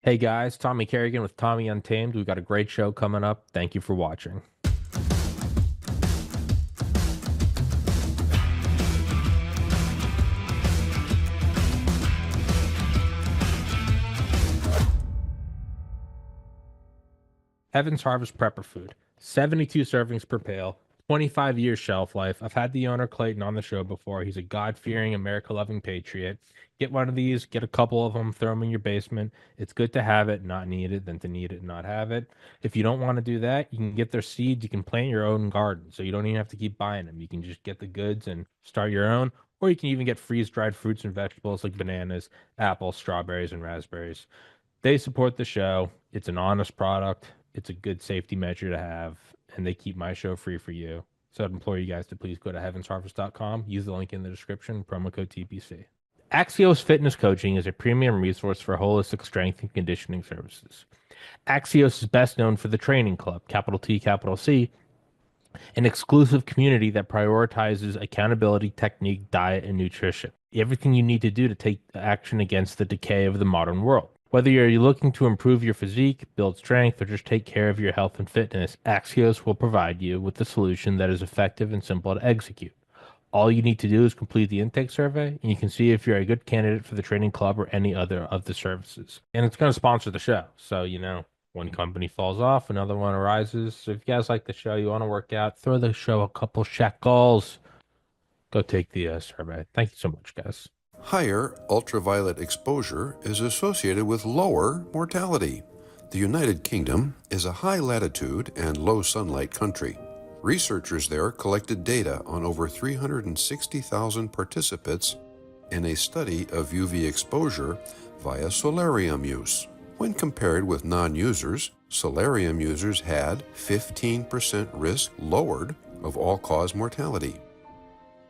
Hey guys, Tommy Kerrigan with Tommy Untamed. We've got a great show coming up. Thank you for watching. Heaven's Harvest Prepper Food, 72 servings per pail, 25 years shelf life. I've had the owner Clayton on the show before. He's a God-fearing, America-loving patriot. Get one of these, get a couple of them, throw them in your basement. It's good to have it, not need it, than to need it and not have it. If you don't want to do that, you can get their seeds. You can plant your own garden, so you don't even have to keep buying them. You can just get the goods and start your own, or you can even get freeze-dried fruits and vegetables like bananas, apples, strawberries, and raspberries. They support the show. It's an honest product. It's a good safety measure to have, and they keep my show free for you. So I'd implore you guys to please go to heavensharvest.com, use the link in the description, promo code TPC. Axios Fitness Coaching is a premium resource for holistic strength and conditioning services. Axios is best known for the Training Club, capital T, capital C, an exclusive community that prioritizes accountability, technique, diet, and nutrition. Everything you need to do to take action against the decay of the modern world. Whether you're looking to improve your physique, build strength, or just take care of your health and fitness, Axios will provide you with the solution that is effective and simple to execute. All you need to do is complete the intake survey, and you can see if you're a good candidate for the training club or any other of the services. And it's going to sponsor the show. So, one company falls off, another one arises. So if you guys like the show, you want to work out, throw the show a couple shekels. Go take the survey. Thank you so much, guys. Higher ultraviolet exposure is associated with lower mortality. The United Kingdom is a high latitude and low sunlight country. Researchers there collected data on over 360,000 participants in a study of UV exposure via solarium use. When compared with non-users, solarium users had 15% risk lowered of all-cause mortality,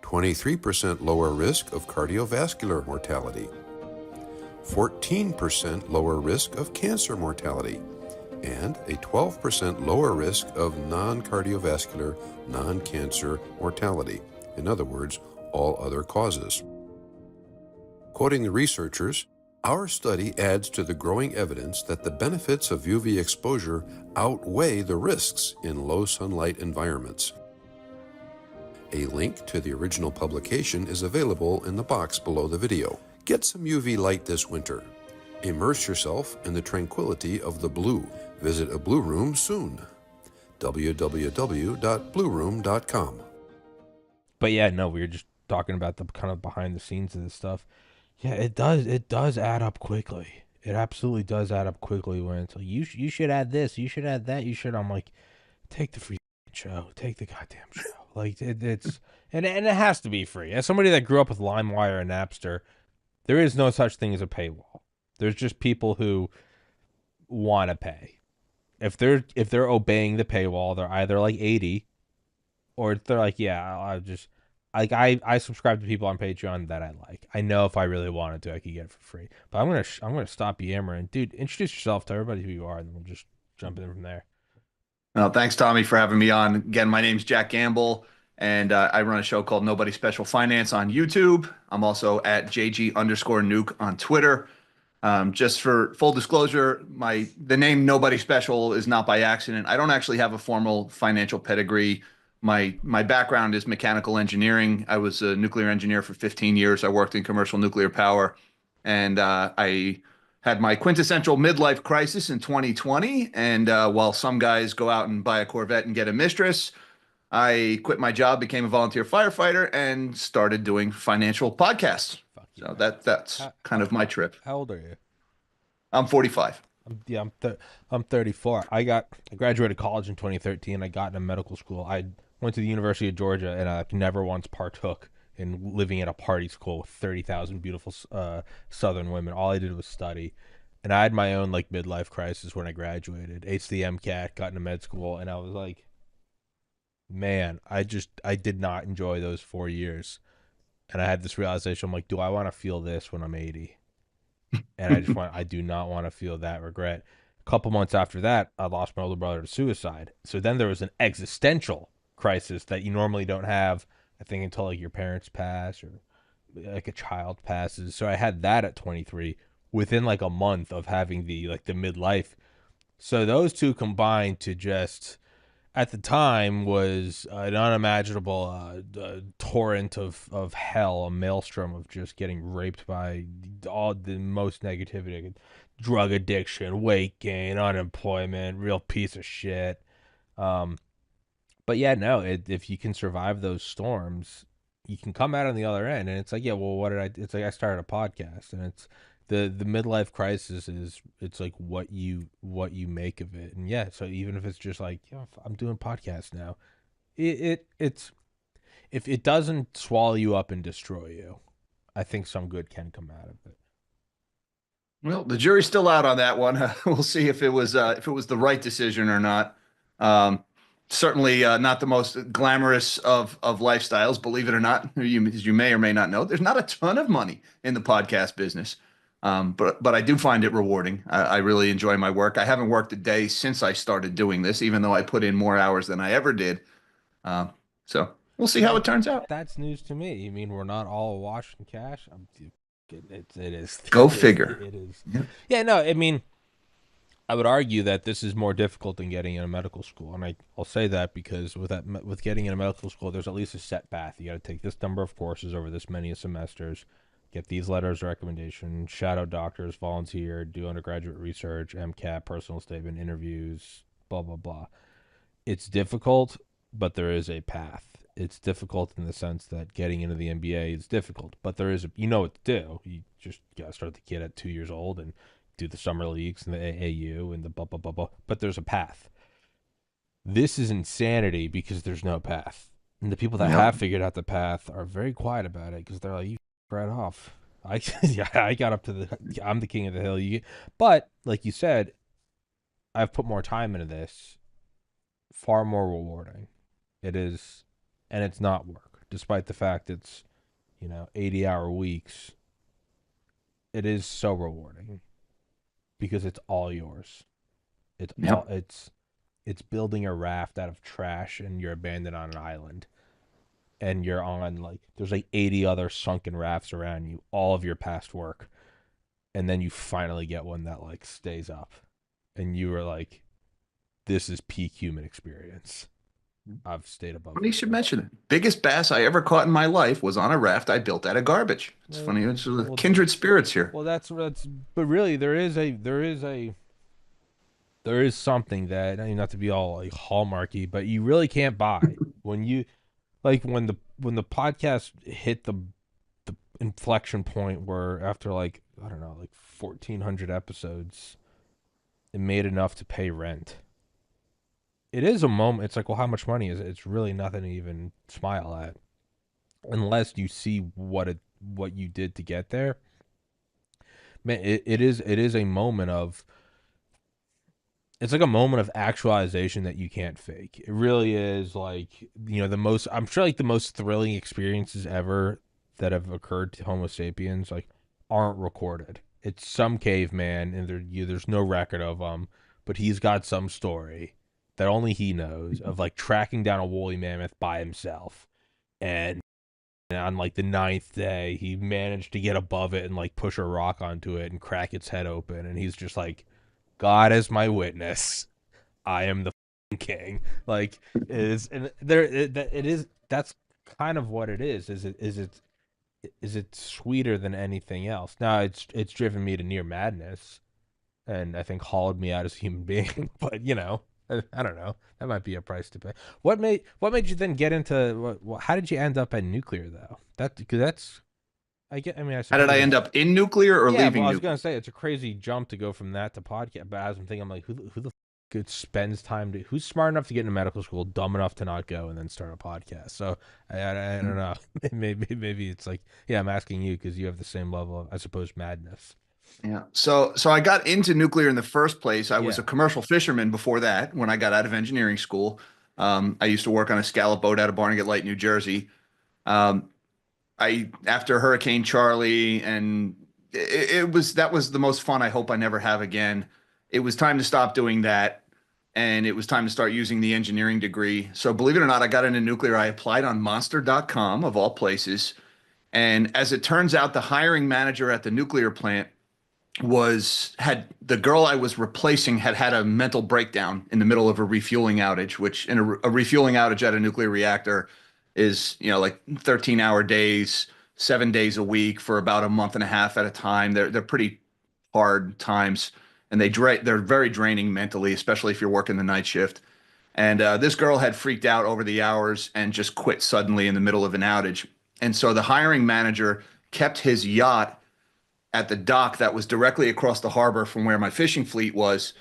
23% lower risk of cardiovascular mortality, 14% lower risk of cancer mortality, and a 12% lower risk of non-cardiovascular, non-cancer mortality. In other words, all other causes. Quoting the researchers, our study adds to the growing evidence that the benefits of UV exposure outweigh the risks in low sunlight environments. A link to the original publication is available in the box below the video. Get some UV light this winter. Immerse yourself in the tranquility of the blue. Visit a Blue Room soon. www.blueroom.com. But yeah, no, we were just talking about the kind of behind the scenes of this stuff. Yeah, it does add up quickly. It absolutely does add up quickly when it's like you should add this, you should add that, you should. I'm like, take the free show, take the goddamn show. Like it's and it has to be free. As somebody that grew up with LimeWire and Napster, there is no such thing as a paywall. There's just people who want to pay. If they're obeying the paywall, they're either like 80 or they're like, yeah, I just like I subscribe to people on Patreon that I like. I know if I really wanted to, I could get it for free. But I'm gonna stop yammering, dude. Introduce yourself to everybody who you are, and then we'll just jump in from there. Well, thanks, Tommy, for having me on. Again, my name's Jack Gamble, and I run a show called Nobody Special Finance on YouTube. I'm also at JG_Nuke on Twitter. Just for full disclosure, the name Nobody Special is not by accident. I don't actually have a formal financial pedigree. My background is mechanical engineering. I was a nuclear engineer for 15 years. I worked in commercial nuclear power, and I had my quintessential midlife crisis in 2020. And while some guys go out and buy a Corvette and get a mistress, I quit my job, became a volunteer firefighter, and started doing financial podcasts. Fuck you, So man. that's kind of my trip. How old are you? I'm 45. I'm 34. I graduated college in 2013. I got into medical school. I went to the University of Georgia, and I never once partook in living at a party school with 30,000 beautiful Southern women. All I did was study, and I had my own like midlife crisis when I graduated. Aced the MCAT, got into med school, and I was like, man, I did not enjoy those 4 years, and I had this realization. I'm like, do I want to feel this when I'm 80? And I do not want to feel that regret. A couple months after that, I lost my older brother to suicide. So then there was an existential crisis that you normally don't have, I think, until like your parents pass or like a child passes. So I had that at 23. within like a month of having the midlife. So those two combined to just at the time was an unimaginable torrent of hell, a maelstrom of just getting raped by all the most negativity, drug addiction, weight gain, unemployment, real piece of shit. Um, but yeah, no, if you can survive those storms, you can come out on the other end. And it's like, yeah, well, what did I? It's like I started a podcast, and it's the midlife crisis is it's like what you make of it. And yeah, so even if it's just like, yeah, I'm doing podcasts now, it's if it doesn't swallow you up and destroy you, I think some good can come out of it. Well, the jury's still out on that one. We'll see if it was the right decision or not. Um, Certainly not the most glamorous of lifestyles, believe it or not. As you may or may not know, there's not a ton of money in the podcast business, but I do find it rewarding. I really enjoy my work. I haven't worked a day since I started doing this, even though I put in more hours than I ever did. Um, so we'll see how That it turns out. that's news to me. You mean we're not all awash in cash? It is Go figure. it is. Yeah. Yeah, no, I mean, I would argue that this is more difficult than getting in a medical school, and I'll say that because with getting in a medical school, there's at least a set path. You got to take this number of courses over this many semesters, get these letters of recommendation, shadow doctors, volunteer, do undergraduate research, MCAT, personal statement, interviews, blah blah blah. It's difficult, but there is a path. It's difficult in the sense that getting into the NBA is difficult, but there is you know what to do. You just gotta start the kid at 2 years old and do the summer leagues and the AAU and the blah blah blah blah. But there's a path. This is insanity because there's no path, and the people that Yep. have figured out the path are very quiet about it because they're like, "You right off." I yeah, I got up to I'm the king of the hill. But like you said, I've put more time into this, far more rewarding. It is, and it's not work, despite the fact it's 80-hour weeks. It is so rewarding because it's all yours. It's all Yep. it's building a raft out of trash and you're abandoned on an island and you're on like there's like 80 other sunken rafts around you, all of your past work, and then you finally get one that like stays up, and you were like, this is peak human experience. I've stayed above Funny you should water. mention it. Biggest bass I ever caught in my life was on a raft I built out of garbage. It's Well, funny. It's well, kindred spirits here. well, that's. But really, there is something that I mean, not to be all like hallmarky, but you really can't buy when you like when the podcast hit the inflection point where after like I don't know like 1,400 episodes, it made enough to pay rent. It is a moment. It's like, well, how much money is it? It's really nothing to even smile at unless you see what you did to get there. Man, it is a moment of it's like a moment of actualization that you can't fake. It really is like, the most, I'm sure like the most thrilling experiences ever that have occurred to Homo sapiens, like aren't recorded. It's some caveman and there's no record of him, but he's got some story that only he knows of like tracking down a woolly mammoth by himself. And on like the ninth day, he managed to get above it and like push a rock onto it and crack its head open. And he's just like, God is my witness. I am the king. Like it is, and it is. That's kind of what it is. Is it sweeter than anything else? Now it's driven me to near madness, and I think hollowed me out as a human being. But I don't know. That might be a price to pay. What made you then get into? How did you end up at nuclear though? That because that's I get. I mean, I How did I suppose end up in nuclear or yeah, well, leaving I was nuclear? gonna say it's a crazy jump to go from that to podcast. But as I'm thinking, I'm like, who the spends time to who's smart enough to get into medical school, dumb enough to not go and then start a podcast? So I don't know. Maybe it's like yeah, I'm asking you because you have the same level of I suppose madness. Yeah. So I got into nuclear in the first place. I was a Yeah. commercial fisherman before that when I got out of engineering school. I used to work on a scallop boat out of Barnegat Light, New Jersey. Um, I after Hurricane Charlie and that was the most fun I hope I never have again. It was time to stop doing that and it was time to start using the engineering degree. So believe it or not, I got into nuclear. I applied on monster.com of all places. And as it turns out, the hiring manager at the nuclear plant was had the girl I was replacing had a mental breakdown in the middle of a refueling outage, which in a refueling outage at a nuclear reactor is, like 13-hour days, 7 days a week for about a month and a half at a time. They're pretty hard times, and they're very draining mentally, especially if you're working the night shift. And this girl had freaked out over the hours and just quit suddenly in the middle of an outage. And so the hiring manager kept his yacht at the dock that was directly across the harbor from where my fishing fleet was.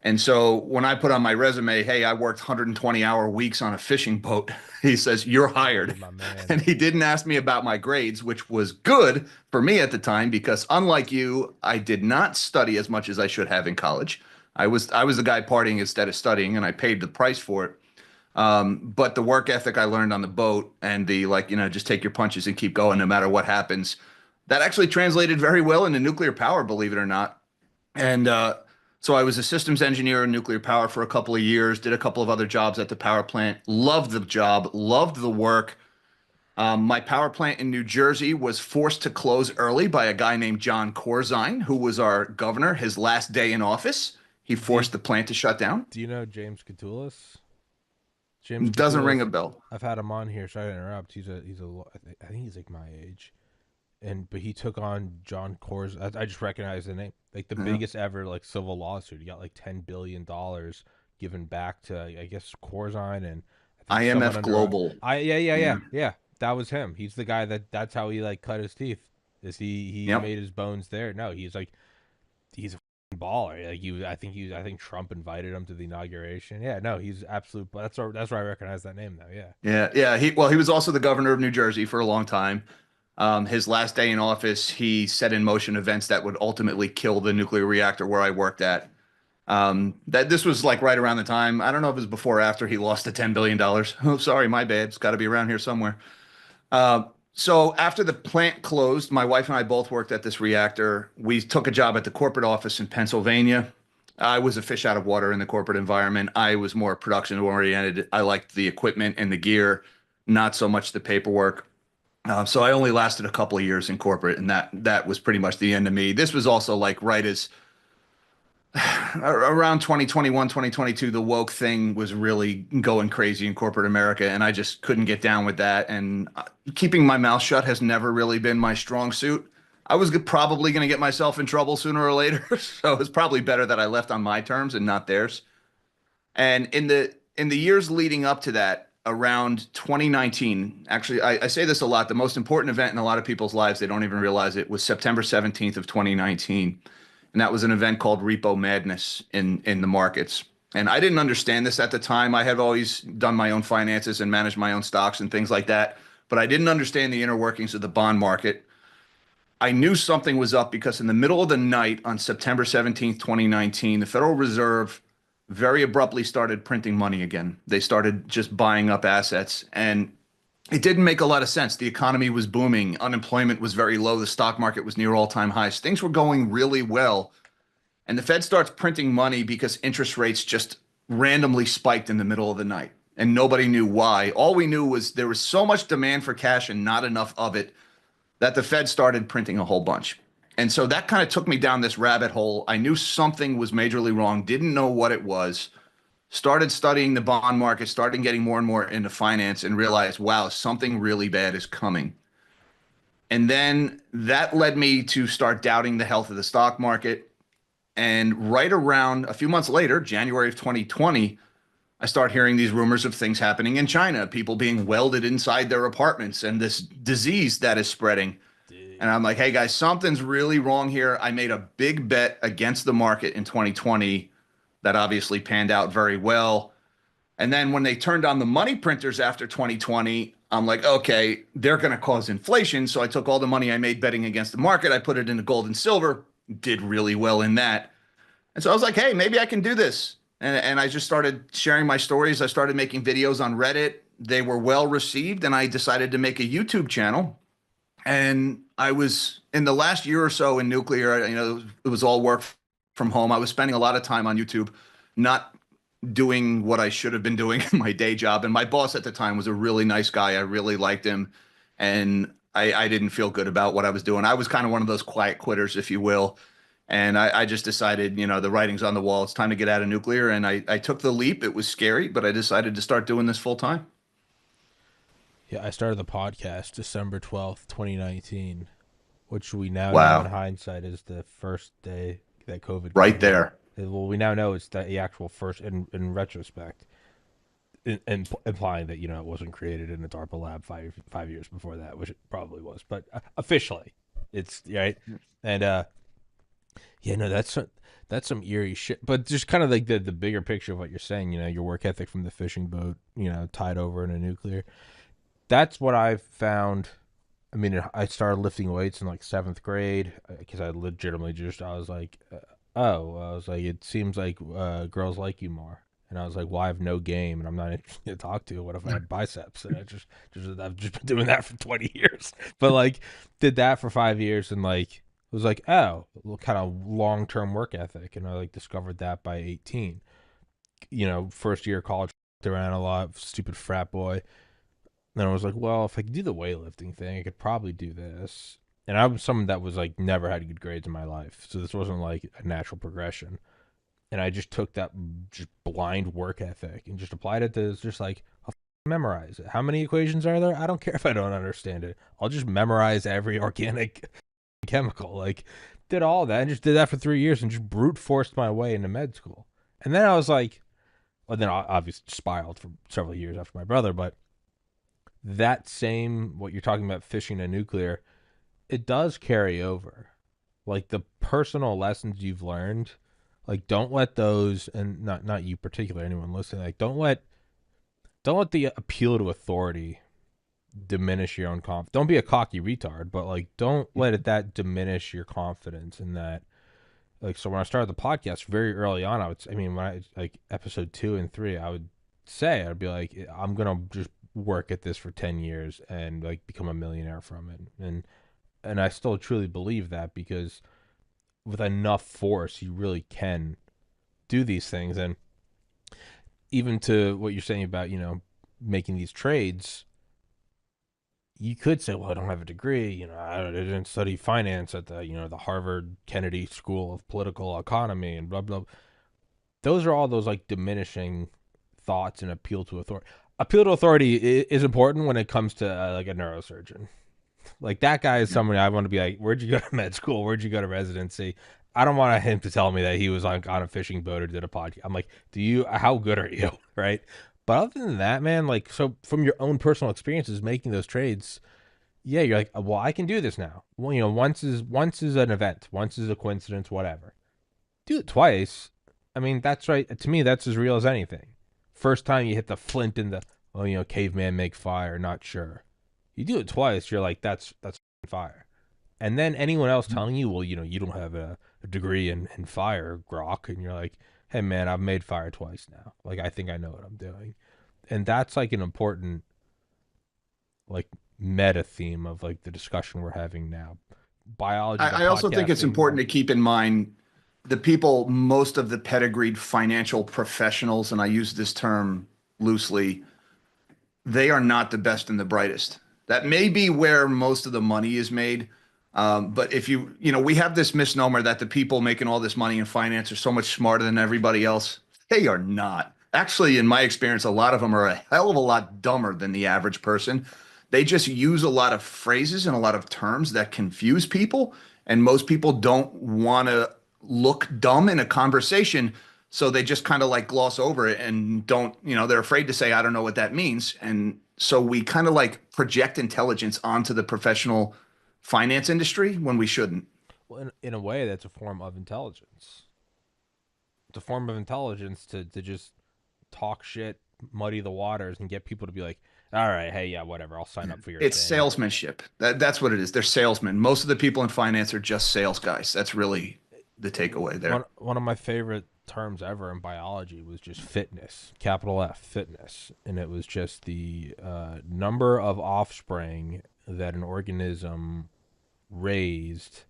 And so when I put on my resume, hey, I worked 120-hour weeks on a fishing boat, he says, you're hired. My man. And he didn't ask me about my grades, which was good for me at the time because unlike you, I did not study as much as I should have in college. I was the guy partying instead of studying, and I paid the price for it. But the work ethic I learned on the boat and the just take your punches and keep going no matter what happens, that actually translated very well into nuclear power, believe it or not. And so I was a systems engineer in nuclear power for a couple of years, did a couple of other jobs at the power plant, loved the job, loved the work. My power plant in New Jersey was forced to close early by a guy named John Corzine, who was our governor, his last day in office. He Do you, forced the plant to shut down. do you know James Catoulis? James Doesn't ring Catoulis. a bell. I've had him on here. Sorry to interrupt. I think he's like my age, but he took on John Coors. I just recognize the name, like the Yeah. biggest ever like civil lawsuit. He got like $10 billion given back to I guess Corzine and I think someone IMF under Global. I yeah yeah yeah Yeah. yeah that was him. He's the guy that's how he like cut his teeth. Is he Yep. made his bones there? No, he's a f***ing baller. Like I think Trump invited him to the inauguration. Yeah, no, he's absolute. That's where I recognize that name though. Yeah. Yeah. Yeah. He was also the governor of New Jersey for a long time. His last day in office, he set in motion events that would ultimately kill the nuclear reactor where I worked at. That this was like right around the time. I don't know if it was before or after he lost the $10 billion. Oh, sorry, my bad. It's got to be around here somewhere. So after the plant closed, my wife and I both worked at this reactor. We took a job at the corporate office in Pennsylvania. I was a fish out of water in the corporate environment. I was more production oriented. I liked the equipment and the gear, not so much the paperwork. So I only lasted a couple of years in corporate, and that was pretty much the end of me. This was also like right as around 2021, 2022, the woke thing was really going crazy in corporate America, and I just couldn't get down with that. And keeping my mouth shut has never really been my strong suit. I was probably going to get myself in trouble sooner or later, so it's probably better that I left on my terms and not theirs. And in the years leading up to that, around 2019, actually, I say this a lot. The most important event in a lot of people's lives, they don't even realize it, was September 17th of 2019. And that was an event called Repo Madness in the markets. And I didn't understand this at the time. I had always done my own finances and managed my own stocks and things like that, but I didn't understand the inner workings of the bond market. I knew something was up because in the middle of the night on September 17th, 2019, the Federal Reserve very abruptly started printing money again. They started just buying up assets, and it didn't make a lot of sense. The economy was booming, unemployment was very low, the stock market was near all-time highs. Things were going really well. And the Fed starts printing money because interest rates just randomly spiked in the middle of the night, and nobody knew why. All we knew was there was so much demand for cash and not enough of it that the Fed started printing a whole bunch. And so that kind of took me down this rabbit hole. I knew something was majorly wrong, didn't know what it was, started studying the bond market, started getting more and more into finance, and realized, wow, something really bad is coming. And then that led me to start doubting the health of the stock market. And right around a few months later, January of 2020, I start hearing these rumors of things happening in China, people being welded inside their apartments and this disease that is spreading. And I'm like, hey guys, something's really wrong here. I made a big bet against the market in 2020 that obviously panned out very well. And then when they turned on the money printers after 2020, I'm like, okay, they're going to cause inflation. So I took all the money I made betting against the market, I put it into gold and silver, did really well in that. And so I was like, hey, maybe I can do this. And I just started sharing my stories. I started making videos on Reddit. They were well received, and I decided to make a YouTube channel. And I was in the last year or so in nuclear, it was all work from home. I was spending a lot of time on YouTube, not doing what I should have been doing in my day job. And my boss at the time was a really nice guy. I really liked him. And I didn't feel good about what I was doing. I was kind of one of those quiet quitters, if you will. And I just decided, the writing's on the wall. It's time to get out of nuclear. And I took the leap. It was scary, but I decided to start doing this full time. Yeah, I started the podcast December 12th, 2019, which we now know in Wow. hindsight is the first day that COVID Right came out. there. Well, we now know it's the actual first in retrospect, implying that it wasn't created in a DARPA lab five years before that, which it probably was, but officially, it's right. And yeah, no, that's some eerie shit. But just kind of like the bigger picture of what you're saying, your work ethic from the fishing boat, tied over in a nuclear. That's what I've found. I mean, I started lifting weights in like seventh grade because I legitimately I was like, I was like, it seems like girls like you more. And I was like, well, I have no game and I'm not interested to talk to. What if I had biceps? And I've just been doing that for 20 years. But like, did that for 5 years and like, it was like, oh, kind of long term work ethic. And I like discovered that by 18. First year of college, around a lot, stupid frat boy. And I was like, well, if I could do the weightlifting thing, I could probably do this. And I was someone that was like never had good grades in my life, so this wasn't like a natural progression. And I just took that just blind work ethic and just applied it to just like I'll memorize it. How many equations are there? I don't care if I don't understand it. I'll just memorize every organic chemical. Like did all that and just did that for 3 years and just brute forced my way into med school. And then I was like, well, then I obviously spiraled for several years after my brother, but that same what you're talking about fishing a nuclear, it does carry over. Like the personal lessons you've learned, like don't let those, and not you particular, anyone listening, like don't let the appeal to authority diminish your own confidence. Don't be a cocky retard, but like don't let that diminish your confidence in that. Like so when I started the podcast very early on, I mean when I like episode 2 and 3, I'd be like, I'm gonna just work at this for 10 years and like become a millionaire from it. And I still truly believe that because with enough force you really can do these things. And even to what you're saying about, making these trades, you could say, well, I don't have a degree, I didn't study finance at the Harvard Kennedy School of Political Economy and blah blah. Those are all those like diminishing thoughts and appeal to authority. Appeal to authority is important when it comes to like a neurosurgeon. Like that guy is somebody I want to be like, where'd you go to med school? Where'd you go to residency? I don't want him to tell me that he was like on a fishing boat or did a podcast. I'm like, how good are you? Right. But other than that, man, like, so from your own personal experiences making those trades, yeah, you're like, well, I can do this now. Well, once is an event, once is a coincidence, whatever. Do it twice. I mean, that's right. To me, that's as real as anything. First time you hit the flint in the, oh, caveman make fire, not sure. You do it twice, you're like, that's fire. And then anyone else telling you, well, you don't have a degree in fire, grok, and you're like, hey man, I've made fire twice now. Like I think I know what I'm doing. And that's like an important like meta theme of like the discussion we're having now. Biology, the I also think it's podcasting. important to keep in mind the people, most of the pedigreed financial professionals, and I use this term loosely, they are not the best and the brightest. That may be where most of the money is made. But if we have this misnomer that the people making all this money in finance are so much smarter than everybody else. They are not. Actually, in my experience, a lot of them are a hell of a lot dumber than the average person. They just use a lot of phrases and a lot of terms that confuse people. And most people don't want to look dumb in a conversation. So they just kind of like gloss over it and don't, they're afraid to say, I don't know what that means. And so we kind of like project intelligence onto the professional finance industry when we shouldn't. Well, in a way, that's a form of intelligence. It's a form of intelligence to just talk shit, muddy the waters, and get people to be like, all right, hey, yeah, whatever, I'll sign up for your It's thing. salesmanship. That's what it is. They're salesmen. Most of the people in finance are just sales guys. That's really the takeaway there. One of my favorite terms ever in biology was just fitness, capital F, fitness, and it was just the number of offspring that an organism raised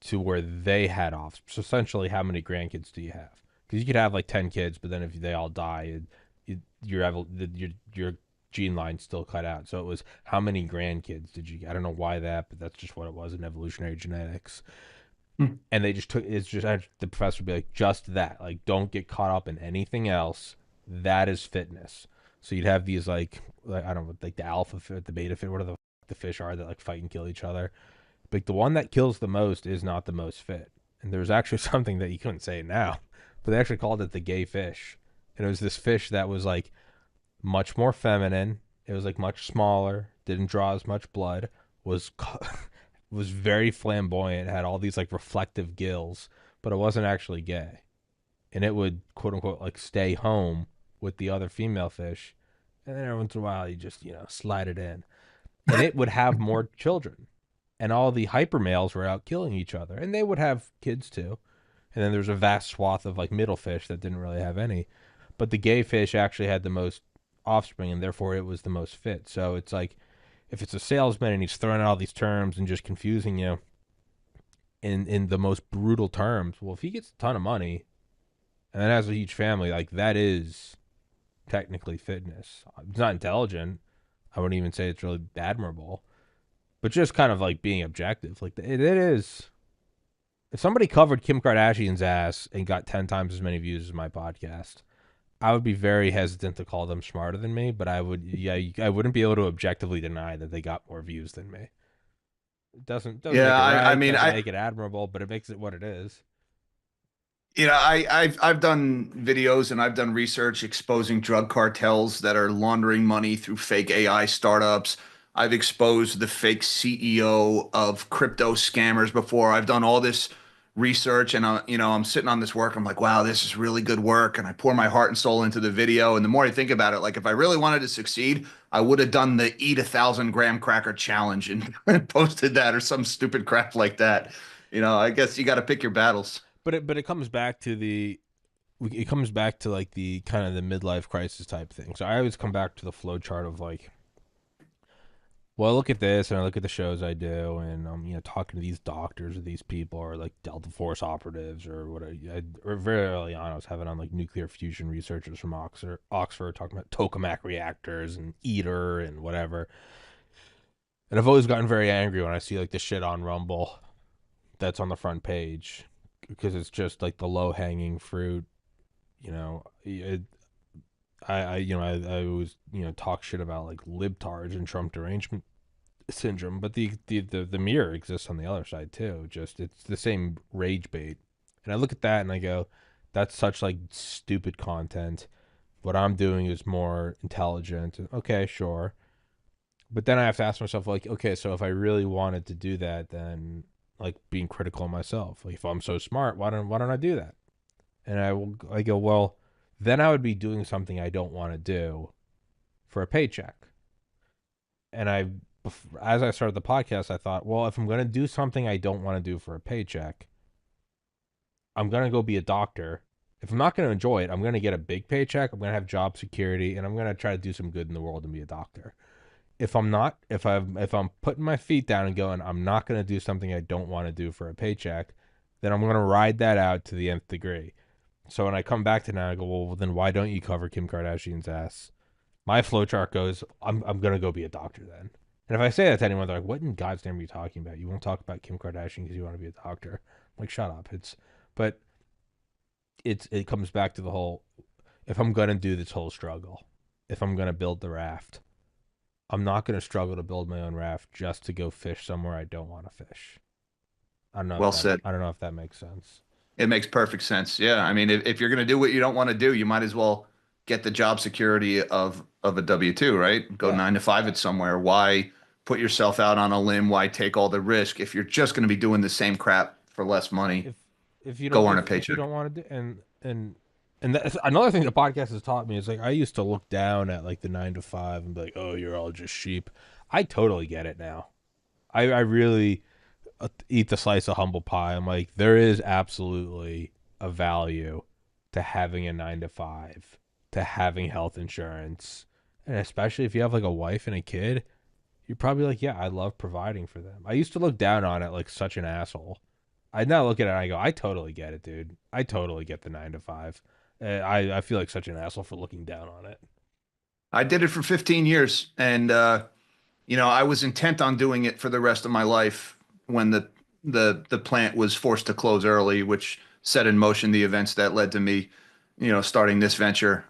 to where they had offspring. So essentially, how many grandkids do you have? Because you could have like 10 kids, but then if they all die, your gene line still cut out. So it was how many grandkids did you? I don't know why that, but that's just what it was in evolutionary genetics. Hmm. And they just took it's just the professor would be like, just that, like, don't get caught up in anything else. That is fitness. So you'd have these like I don't know, like the alpha fit, the beta fit, what are the fish are that like fight and kill each other. But the one that kills the most is not the most fit. And there's actually something that you couldn't say now, but they actually called it the gay fish. And it was this fish that was like much more feminine. It was like much smaller, didn't draw as much blood, was was very flamboyant, had all these like reflective gills, but it wasn't actually gay. And it would quote unquote like stay home with the other female fish, and then every once in a while you just slide it in, and it would have more children, and all the hyper males were out killing each other, and they would have kids too. And then there's a vast swath of like middle fish that didn't really have any, but the gay fish actually had the most offspring, and therefore it was the most fit. So it's like if it's a salesman and he's throwing out all these terms and just confusing you in the most brutal terms, well, if he gets a ton of money and has a huge family, like that is technically fitness. It's not intelligent. I wouldn't even say it's really admirable, but just kind of like being objective. Like it is. If somebody covered Kim Kardashian's ass and got 10 times as many views as my podcast, I would be very hesitant to call them smarter than me, but I wouldn't be able to objectively deny that they got more views than me. It doesn't Yeah, make it I right, mean, doesn't make it admirable, but it makes it what it is. I've done videos and I've done research exposing drug cartels that are laundering money through fake AI startups. I've exposed the fake CEO of crypto scammers before. I've done all this research and I'm sitting on this work. I'm like, wow, this is really good work. And I pour my heart and soul into the video. And the more I think about it, like if I really wanted to succeed, I would have done the eat 1,000 gram cracker challenge and, and posted that or some stupid crap like that. I guess you got to pick your battles. But it comes back to like the kind of the midlife crisis type thing. So I always come back to the flow chart of like, well, I look at this and I look at the shows I do, and I'm talking to these doctors or these people or like Delta Force operatives or what or very early on I was having on like nuclear fusion researchers from Oxford talking about tokamak reactors and ITER and whatever. And I've always gotten very angry when I see like the shit on Rumble that's on the front page because it's just like the low hanging fruit. I always talk shit about like libtards and Trump derangement syndrome, but the mirror exists on the other side too. Just it's the same rage bait, and I look at that and I go, that's such like stupid content. What I'm doing is more intelligent. Okay, sure, but then I have to ask myself like, okay, so if I really wanted to do that, then like being critical of myself, like if I'm so smart, why don't I do that? And I go, well, then I would be doing something I don't want to do for a paycheck. And as I started the podcast, I thought, well, if I'm going to do something I don't want to do for a paycheck, I'm going to go be a doctor. If I'm not going to enjoy it, I'm going to get a big paycheck. I'm going to have job security, and I'm going to try to do some good in the world and be a doctor. If I'm not, if I'm putting my feet down and going, I'm not going to do something I don't want to do for a paycheck, then I'm going to ride that out to the nth degree. So when I come back to now, I go, well, then why don't you cover Kim Kardashian's ass? My flowchart goes, I'm gonna go be a doctor then. And if I say that to anyone, they're like, "What in God's name are you talking about? You won't talk about Kim Kardashian because you want to be a doctor." I'm like, shut up. But it comes back to the whole. If I'm gonna do this whole struggle, if I'm gonna build the raft, I'm not gonna struggle to build my own raft just to go fish somewhere I don't want to fish. Well said. I don't know if that makes sense. It makes perfect sense. Yeah. I mean, if you're going to do what you don't want to do, you might as well get the job security of a W-2, right? Go Yeah. 9 to 5 at somewhere. Why put yourself out on a limb? Why take all the risk if you're just going to be doing the same crap for less money? if if you Go don't earn a if you paycheck. don't want to do and that's another thing the podcast has taught me is like I used to look down at like the 9 to 5 and be like, oh, you're all just sheep. I totally get it now. I really eat the slice of humble pie. I'm like, there is absolutely a value to having a 9 to 5, to having health insurance, and especially if you have like a wife and a kid, you're probably like, yeah, I love providing for them. I used to look down on it like such an asshole. I now look at it and I go, I totally get it, dude. I totally get the 9 to 5. I feel like such an asshole for looking down on it. I did it for 15 years and I was intent on doing it for the rest of my life when the plant was forced to close early, which set in motion the events that led to me, starting this venture.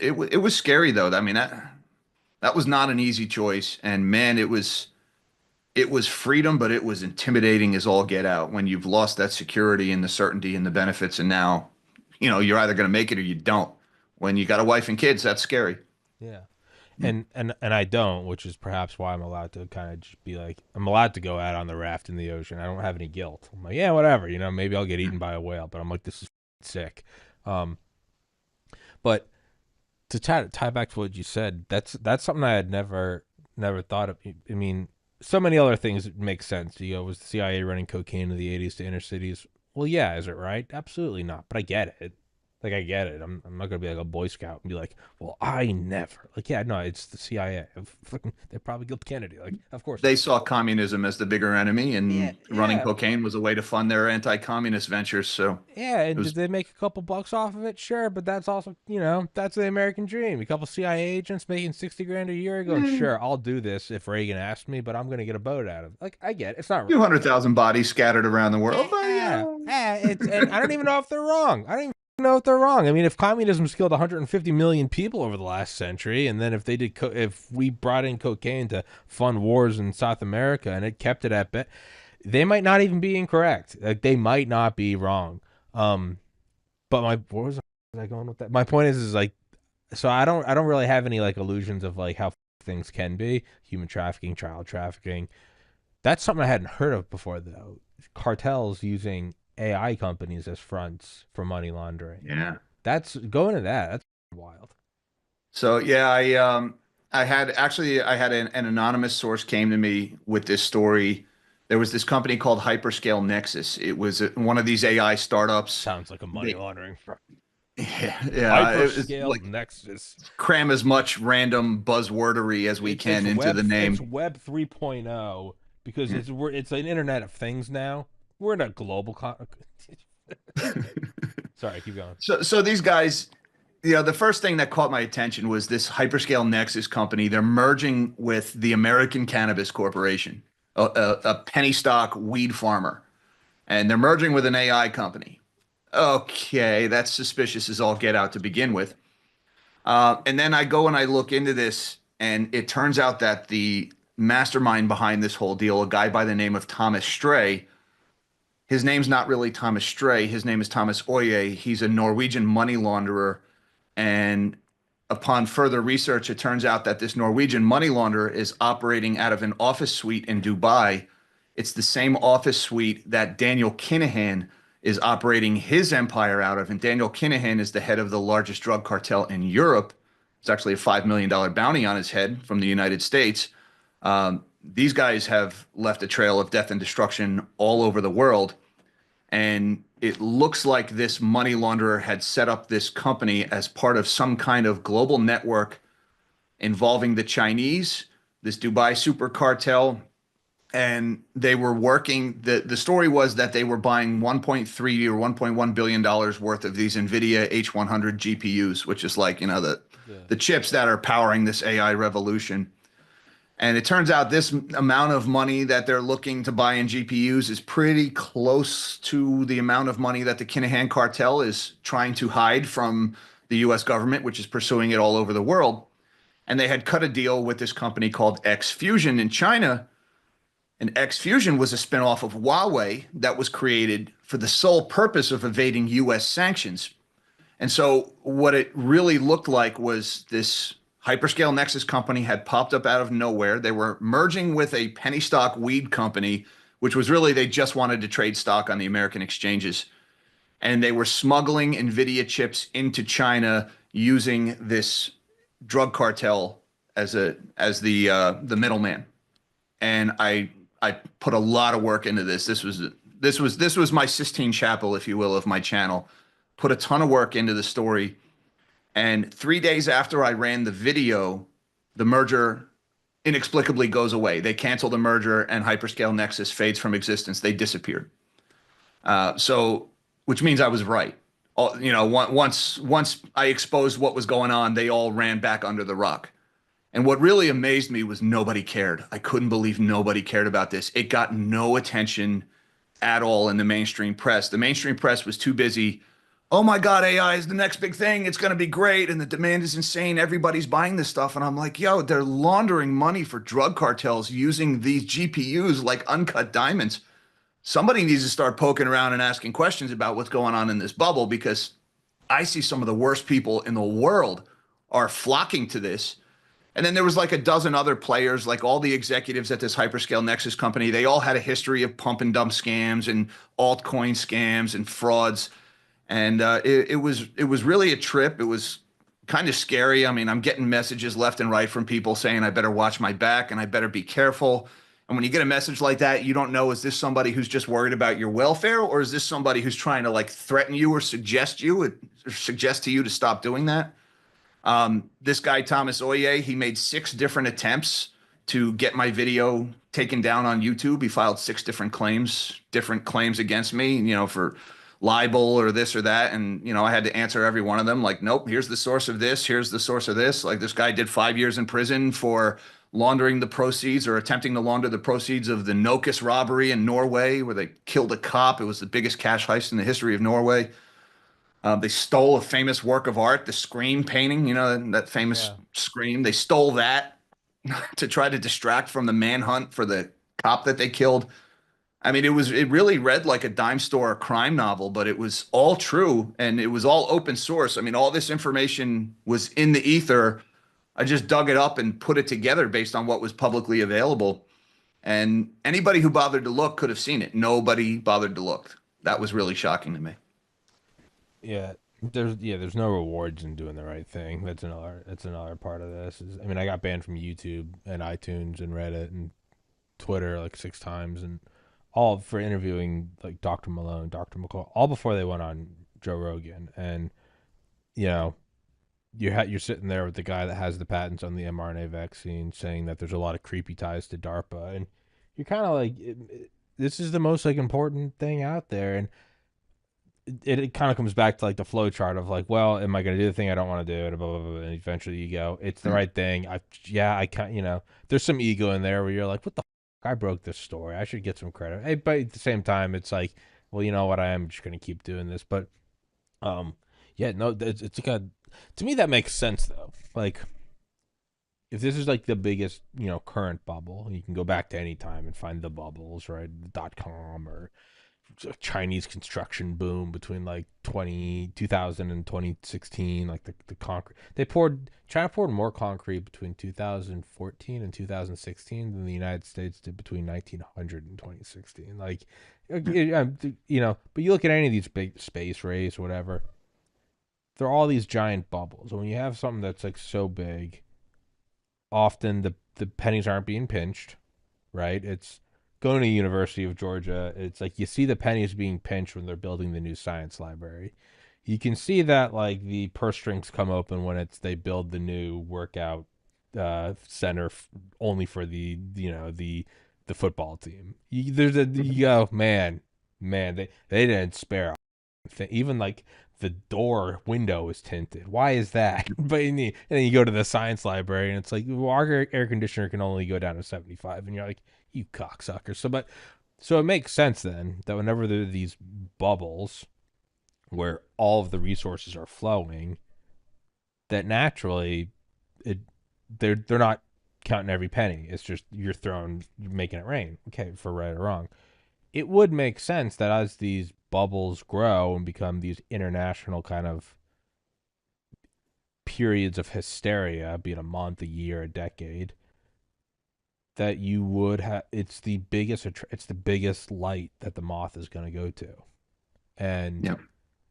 It was scary though. I mean, that was not an easy choice, and man, it was freedom, but it was intimidating as all get out when you've lost that security and the certainty and the benefits, and now, you're either going to make it or you don't. When you got a wife and kids, that's scary. Yeah. And I don't, which is perhaps why I'm allowed to kind of just be like, I'm allowed to go out on the raft in the ocean. I don't have any guilt. I'm like, yeah, whatever, maybe I'll get eaten by a whale, but I'm like, this is sick. Um, but to tie back to what you said, that's something I had never thought of. I mean, so many other things make sense. Was the CIA running cocaine in the '80s to inner cities? Well, yeah, is it right? Absolutely not. But I get it. Like I get it. I'm not gonna be like a Boy Scout and be like, well, I never. Like, yeah, no, it's the CIA. They probably killed Kennedy. Like, of course. They saw communism as the bigger enemy, Yeah, and running yeah. cocaine was a way to fund their anti-communist ventures. So Yeah, it and did was they make a couple bucks off of it? Sure, but that's also, that's the American dream. A couple CIA agents making 60 grand a year going, a sure, I'll do this if Reagan asked me, but I'm going to get a boat out of it. Like, I get it. It's not, few 100,000 bodies scattered around the world. But yeah, yeah, and I don't even know if they're wrong. I don't even know if they're wrong. I mean, if communism's killed 150 million people over the last century, and then if they did, if we brought in cocaine to fund wars in South America and it kept it at bay, they might not even be incorrect. Like, they might not be wrong. But where was I going with that? My point is like, so I don't really have any like illusions of like how things can be human trafficking, child trafficking. That's something I hadn't heard of before though. Cartels using AI companies as fronts for money laundering. yeah. That's going to that. That's wild. So yeah, I had an anonymous source came to me with this story. There was this company called Hyperscale Nexus. It was one of these AI startups. Sounds like a money They, laundering front. yeah, it's Hyperscale like Nexus. cram as much random buzzwordery as we It's can into the it's name. Web 3.0 because it's an Internet of Things now. We're in a global. Sorry, keep going. So these guys, the first thing that caught my attention was this Hyperscale Nexus company. They're merging with the American Cannabis Corporation, a penny stock weed farmer, and they're merging with an AI company. Okay, that's suspicious as all get out to begin with. And then I go and I look into this, and it turns out that the mastermind behind this whole deal, a guy by the name of Thomas Stray, his name's not really Thomas Stray. His name is Thomas Oye. He's a Norwegian money launderer. And upon further research, it turns out that this Norwegian money launderer is operating out of an office suite in Dubai. It's the same office suite that Daniel Kinahan is operating his empire out of. And Daniel Kinahan is the head of the largest drug cartel in Europe. It's actually a $5 million bounty on his head from the United States. These guys have left a trail of death and destruction all over the world. And it looks like this money launderer had set up this company as part of some kind of global network involving the Chinese, this Dubai super cartel. And they were working, the story was that they were buying 1.3 or $1.1 billion worth of these NVIDIA H100 GPUs, which is like, Yeah. the chips that are powering this AI revolution. And it turns out this amount of money that they're looking to buy in GPUs is pretty close to the amount of money that the Kinahan cartel is trying to hide from the US government, which is pursuing it all over the world. And they had cut a deal with this company called X Fusion in China. And X Fusion was a spinoff of Huawei that was created for the sole purpose of evading US sanctions. And so what it really looked like was this Hyperscale Nexus company had popped up out of nowhere. They were merging with a penny stock weed company, which was really they just wanted to trade stock on the American exchanges. And they were smuggling NVIDIA chips into China using this drug cartel as the middleman. And I put a lot of work into this. This was my Sistine Chapel, if you will, of my channel. Put a ton of work into the story. And 3 days after I ran the video, the merger inexplicably goes away. They cancel the merger and Hyperscale Nexus fades from existence. They disappeared. Which means I was right. Once I exposed what was going on, they all ran back under the rock. And what really amazed me was nobody cared. I couldn't believe nobody cared about this. It got no attention at all in the mainstream press. The mainstream press was too busy. Oh my God, AI is the next big thing. It's going to be great. And the demand is insane. Everybody's buying this stuff. And I'm like, yo, they're laundering money for drug cartels using these GPUs like uncut diamonds. Somebody needs to start poking around and asking questions about what's going on in this bubble because I see some of the worst people in the world are flocking to this. And then there was like a dozen other players, like all the executives at this hyperscale Nexus company. They all had a history of pump and dump scams and altcoin scams and frauds. And it was really a trip. It was kind of scary. I mean, I'm getting messages left and right from people saying I better watch my back and I better be careful. And when you get a message like that, you don't know, is this somebody who's just worried about your welfare, or is this somebody who's trying to like threaten you or suggest to you to stop doing that? This guy, Thomas Oye, he made 6 different attempts to get my video taken down on YouTube. He filed 6 different claims against me, for libel or this or that. And, I had to answer every one of them. Like, nope, here's the source of this. Here's the source of this. Like, this guy did 5 years in prison for laundering the proceeds or attempting to launder the proceeds of the Nokas robbery in Norway, where they killed a cop. It was the biggest cash heist in the history of Norway. They stole a famous work of art, the Scream painting, that famous Yeah. Scream. They stole that to try to distract from the manhunt for the cop that they killed. I mean, it really read like a dime store crime novel, but it was all true and it was all open source. I mean, all this information was in the ether. I just dug it up and put it together based on what was publicly available. And anybody who bothered to look could have seen it. Nobody bothered to look. That was really shocking to me. Yeah, there's no rewards in doing the right thing. That's another part of this. I mean, I got banned from YouTube and iTunes and Reddit and Twitter like 6 times, and all for interviewing like Dr. Malone, Dr. McCall, all before they went on Joe Rogan. And you know, you're sitting there with the guy that has the patents on the mRNA vaccine, saying that there's a lot of creepy ties to DARPA, and you're kind of like, this is the most like important thing out there, and it kind of comes back to like the flow chart of like, well, am I going to do the thing I don't want to do, and blah, blah, blah, and eventually you go, it's the right thing. I can't, there's some ego in there where you're like, what the fuck? I broke this story. I should get some credit. Hey, but at the same time, it's like, well, you know what? I am just going to keep doing this. But, um, yeah, no, it's like to me, that makes sense though. Like, if this is like the biggest, current bubble, you can go back to any time and find the bubbles, right? .com or Chinese construction boom between like 2000 and 2016, like the concrete. China poured more concrete between 2014 and 2016 than the United States did between 1900 and 2016. Like, but you look at any of these big space race, whatever, they're all these giant bubbles. And when you have something that's like so big, often the pennies aren't being pinched, right? It's going to the University of Georgia. It's like you see the pennies being pinched when they're building the new science library. You can see that like the purse strings come open when they build the new workout center only for the football team. You go, man, they didn't spare even like the door window is tinted. Why is that? And then you go to the science library and it's like, well, our air conditioner can only go down to 75, and you're like, you cocksucker. So it makes sense then that whenever there are these bubbles where all of the resources are flowing, that naturally it they're not counting every penny. It's just you're making it rain. Okay, for right or wrong. It would make sense that as these bubbles grow and become these international kind of periods of hysteria, be it a month, a year, a decade, that you would have. It's the biggest light that the moth is going to go to, and Yeah.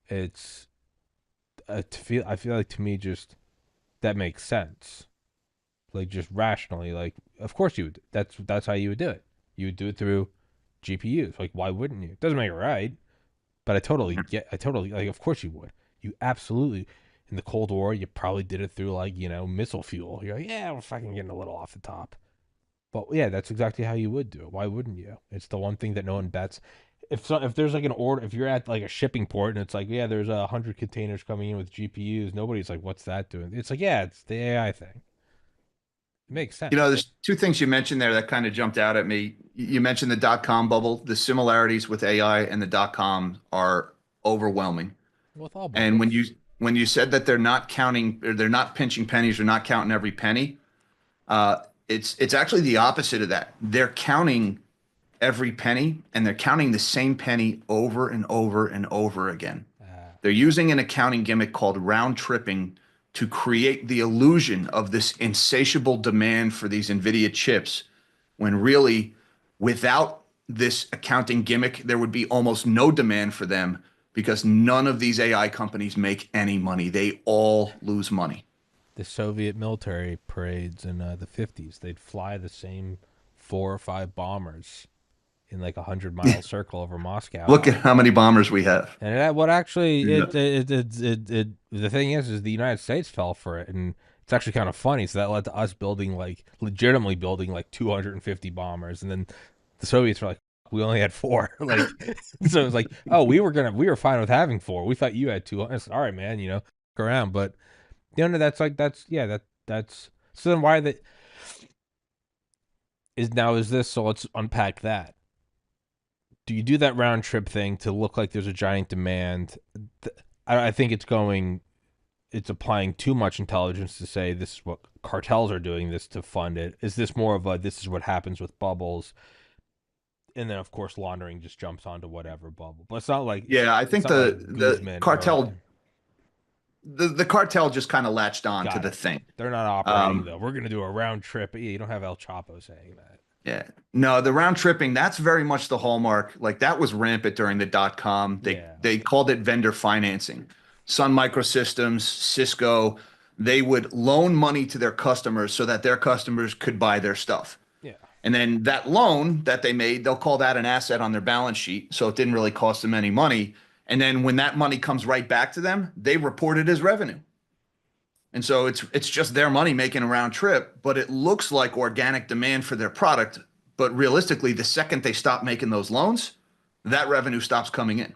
it's I feel like to me just that makes sense, like just rationally, like of course you would. That's how you would do it. You would do it through GPUs. Like why wouldn't you? It doesn't make it right. But I totally like. Of course you would. You absolutely. In the Cold War, you probably did it through like missile fuel. You're like, yeah, we're fucking getting a little off the top. But yeah, that's exactly how you would do it. Why wouldn't you? It's the one thing that no one bets. If there's like an order, if you're at like a shipping port and it's like, yeah, there's 100 containers coming in with GPUs, nobody's like, what's that doing? It's like, yeah, it's the AI thing. It makes You know, sense. there's two things you mentioned there that kind of jumped out at me. You mentioned the dot-com bubble. The similarities with AI and the dot-com are overwhelming. With all And when bubbles. you said that they're not counting or they're not pinching pennies or not counting every penny, it's actually the opposite of that. They're counting every penny and they're counting the same penny over and over and over again. Uh, They're using an accounting gimmick called round tripping to create the illusion of this insatiable demand for these NVIDIA chips, when really, without this accounting gimmick, there would be almost no demand for them because none of these AI companies make any money. They all lose money. the Soviet military parades in the 50s, they'd fly the same 4 or 5 bombers in like a 100-mile circle over Moscow. Look at how many bombers we have. And that, what actually Yeah. the thing is the United States fell for it, and it's actually kind of funny. So that led to us building like legitimately building like 250 bombers, and then the Soviets were like, we only had 4. Like, so it was like, oh, we were fine with having 4. We thought you had 2. It's all right, man. You know, look around, but that's like that's so then why that is this? So let's unpack that. Do you do that round trip thing to look like there's a giant demand? I think it's applying too much intelligence to say this is what cartels are doing this to fund it. Is this more of a this is what happens with bubbles? And then of course laundering just jumps onto whatever bubble. But it's not like Yeah, I it's think not like the Guzman or cartel the cartel just kind of latched on to got the it. thing. They're not operating Um, though. We're gonna do a round trip. Yeah, you don't have El Chapo saying that. yeah. No, the round tripping, that's very much the hallmark. Like that was rampant during the dot com. They Yeah. they called it vendor financing. Sun Microsystems, Cisco, they would loan money to their customers so that their customers could buy their stuff. Yeah. And then that loan that they made, they'll call that an asset on their balance sheet. So it didn't really cost them any money. And then when that money comes right back to them, they report it as revenue. And so it's just their money making a round trip, but it looks like organic demand for their product. But realistically, the second they stop making those loans, that revenue stops coming in.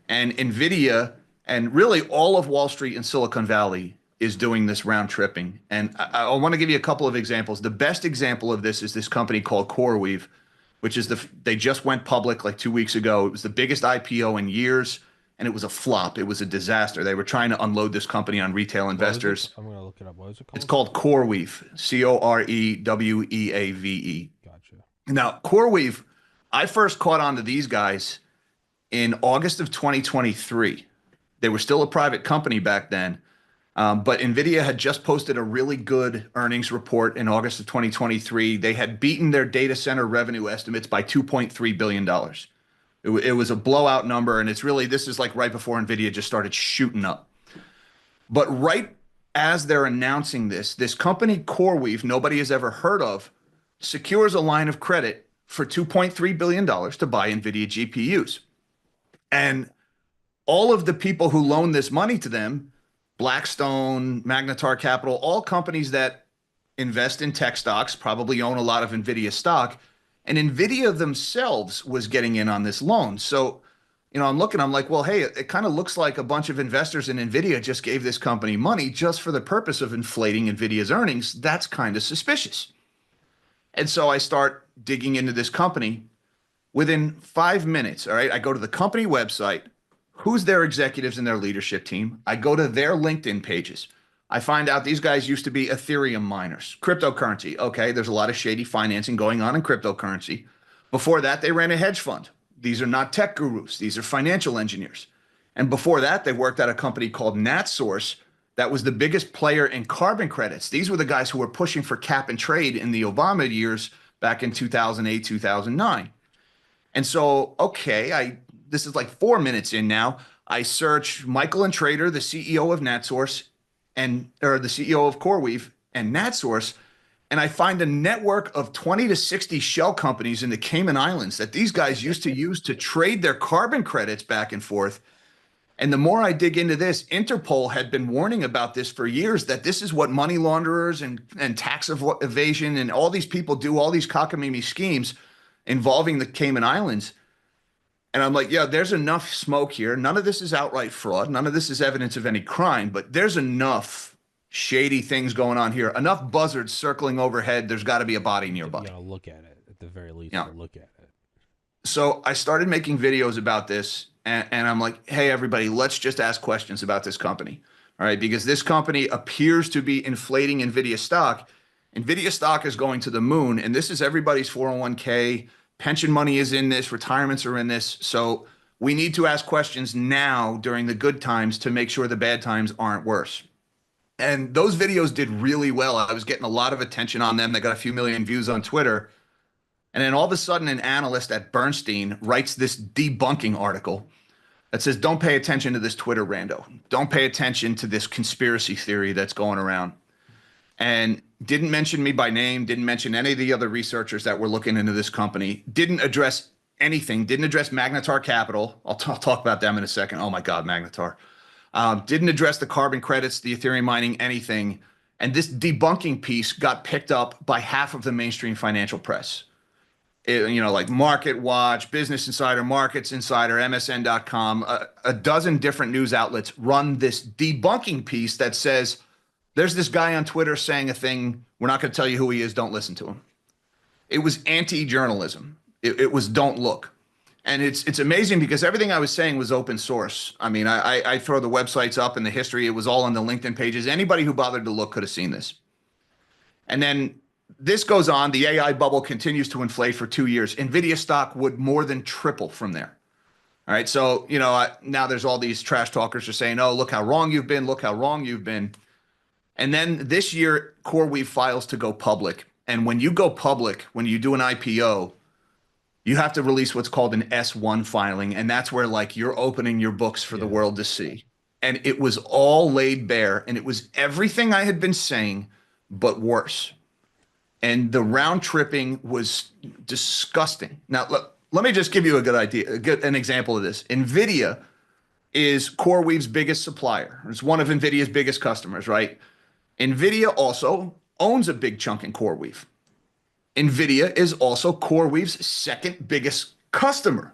And Nvidia and really all of Wall Street and Silicon Valley is doing this round tripping. And I want to give you a couple of examples. The best example of this is this company called CoreWeave, which is they just went public like 2 weeks ago. It was the biggest IPO in years, and it was a flop. It was a disaster. They were trying to unload this company on retail What was it? investors. I'm gonna look it up. What is it It's called? called CoreWeave, CoreWeave. Gotcha. Now, CoreWeave, I first caught on to these guys in August of 2023. They were still a private company back then, but NVIDIA had just posted a really good earnings report in August of 2023. They had beaten their data center revenue estimates by $2.3 billion. It was a blowout number, and this is like right before NVIDIA just started shooting up. But right as they're announcing this company, CoreWeave, nobody has ever heard of, secures a line of credit for $2.3 billion to buy NVIDIA GPUs. And all of the people who loan this money to them, Blackstone, Magnetar Capital, all companies that invest in tech stocks, probably own a lot of NVIDIA stock. And NVIDIA themselves was getting in on this loan. So, I'm like, well, hey, it kind of looks like a bunch of investors in NVIDIA just gave this company money just for the purpose of inflating NVIDIA's earnings. That's kind of suspicious. And so I start digging into this company. Within 5 minutes, all right, I go to the company website. Who's their executives and their leadership team? I go to their LinkedIn pages. I find out these guys used to be Ethereum miners, cryptocurrency. Okay, there's a lot of shady financing going on in cryptocurrency. Before that, they ran a hedge fund. These are not tech gurus, these are financial engineers. And before that, they worked at a company called NatSource that was the biggest player in carbon credits. These were the guys who were pushing for cap and trade in the Obama years back in 2008, 2009. And so, okay, this is like 4 minutes in now. I search Michael and Trader, the CEO of NatSource, or the CEO of CoreWeave and NatSource, and I find a network of 20 to 60 shell companies in the Cayman Islands that these guys used to use to trade their carbon credits back and forth. And the more I dig into this, Interpol had been warning about this for years, that this is what money launderers and tax evasion and all these people do, all these cockamamie schemes involving the Cayman Islands. And I'm like, yeah, there's enough smoke here. None of this is outright fraud. None of this is evidence of any crime, but there's enough shady things going on here. Enough buzzards circling overhead. There's got to be a body You nearby. gotta look at it at the very least. Yeah. To look at it. So I started making videos about this, and I'm like, hey, everybody, let's just ask questions about this company. All right, because this company appears to be inflating NVIDIA stock. NVIDIA stock is going to the moon, and this is everybody's 401k. Pension money is in this, retirements are in this. So we need to ask questions now during the good times to make sure the bad times aren't worse. And those videos did really well. I was getting a lot of attention on them. They got a few million views on Twitter. And then all of a sudden, an analyst at Bernstein writes this debunking article that says, don't pay attention to this Twitter rando. Don't pay attention to this conspiracy theory that's going around. And didn't mention me by name, didn't mention any of the other researchers that were looking into this company, didn't address anything, didn't address Magnetar Capital. I'll talk about them in a second. Oh my God, Magnetar. Didn't address the carbon credits, the Ethereum mining, anything. And this debunking piece got picked up by half of the mainstream financial press. Like Market Watch, Business Insider, Markets Insider, MSN.com, a dozen different news outlets run this debunking piece that says, there's this guy on Twitter saying a thing. We're not going to tell you who he is. Don't listen to him. It was anti-journalism. It was don't look. And it's amazing because everything I was saying was open source. I mean, I throw the websites up in the history. It was all on the LinkedIn pages. Anybody who bothered to look could have seen this. And then this goes on. The AI bubble continues to inflate for 2 years. NVIDIA stock would more than triple from there. All right. So, now there's all these trash talkers are saying, oh, look how wrong you've been. Look how wrong you've been. And then this year, CoreWeave files to go public. And when you go public, when you do an IPO, you have to release what's called an S1 filing. And that's where you're opening your books for the world to see. And it was all laid bare. And it was everything I had been saying, but worse. And the round tripping was disgusting. Now, let me just give you a good idea, an example of this. NVIDIA is CoreWeave's biggest supplier. It's one of NVIDIA's biggest customers, right? NVIDIA also owns a big chunk in CoreWeave. NVIDIA is also CoreWeave's second biggest customer.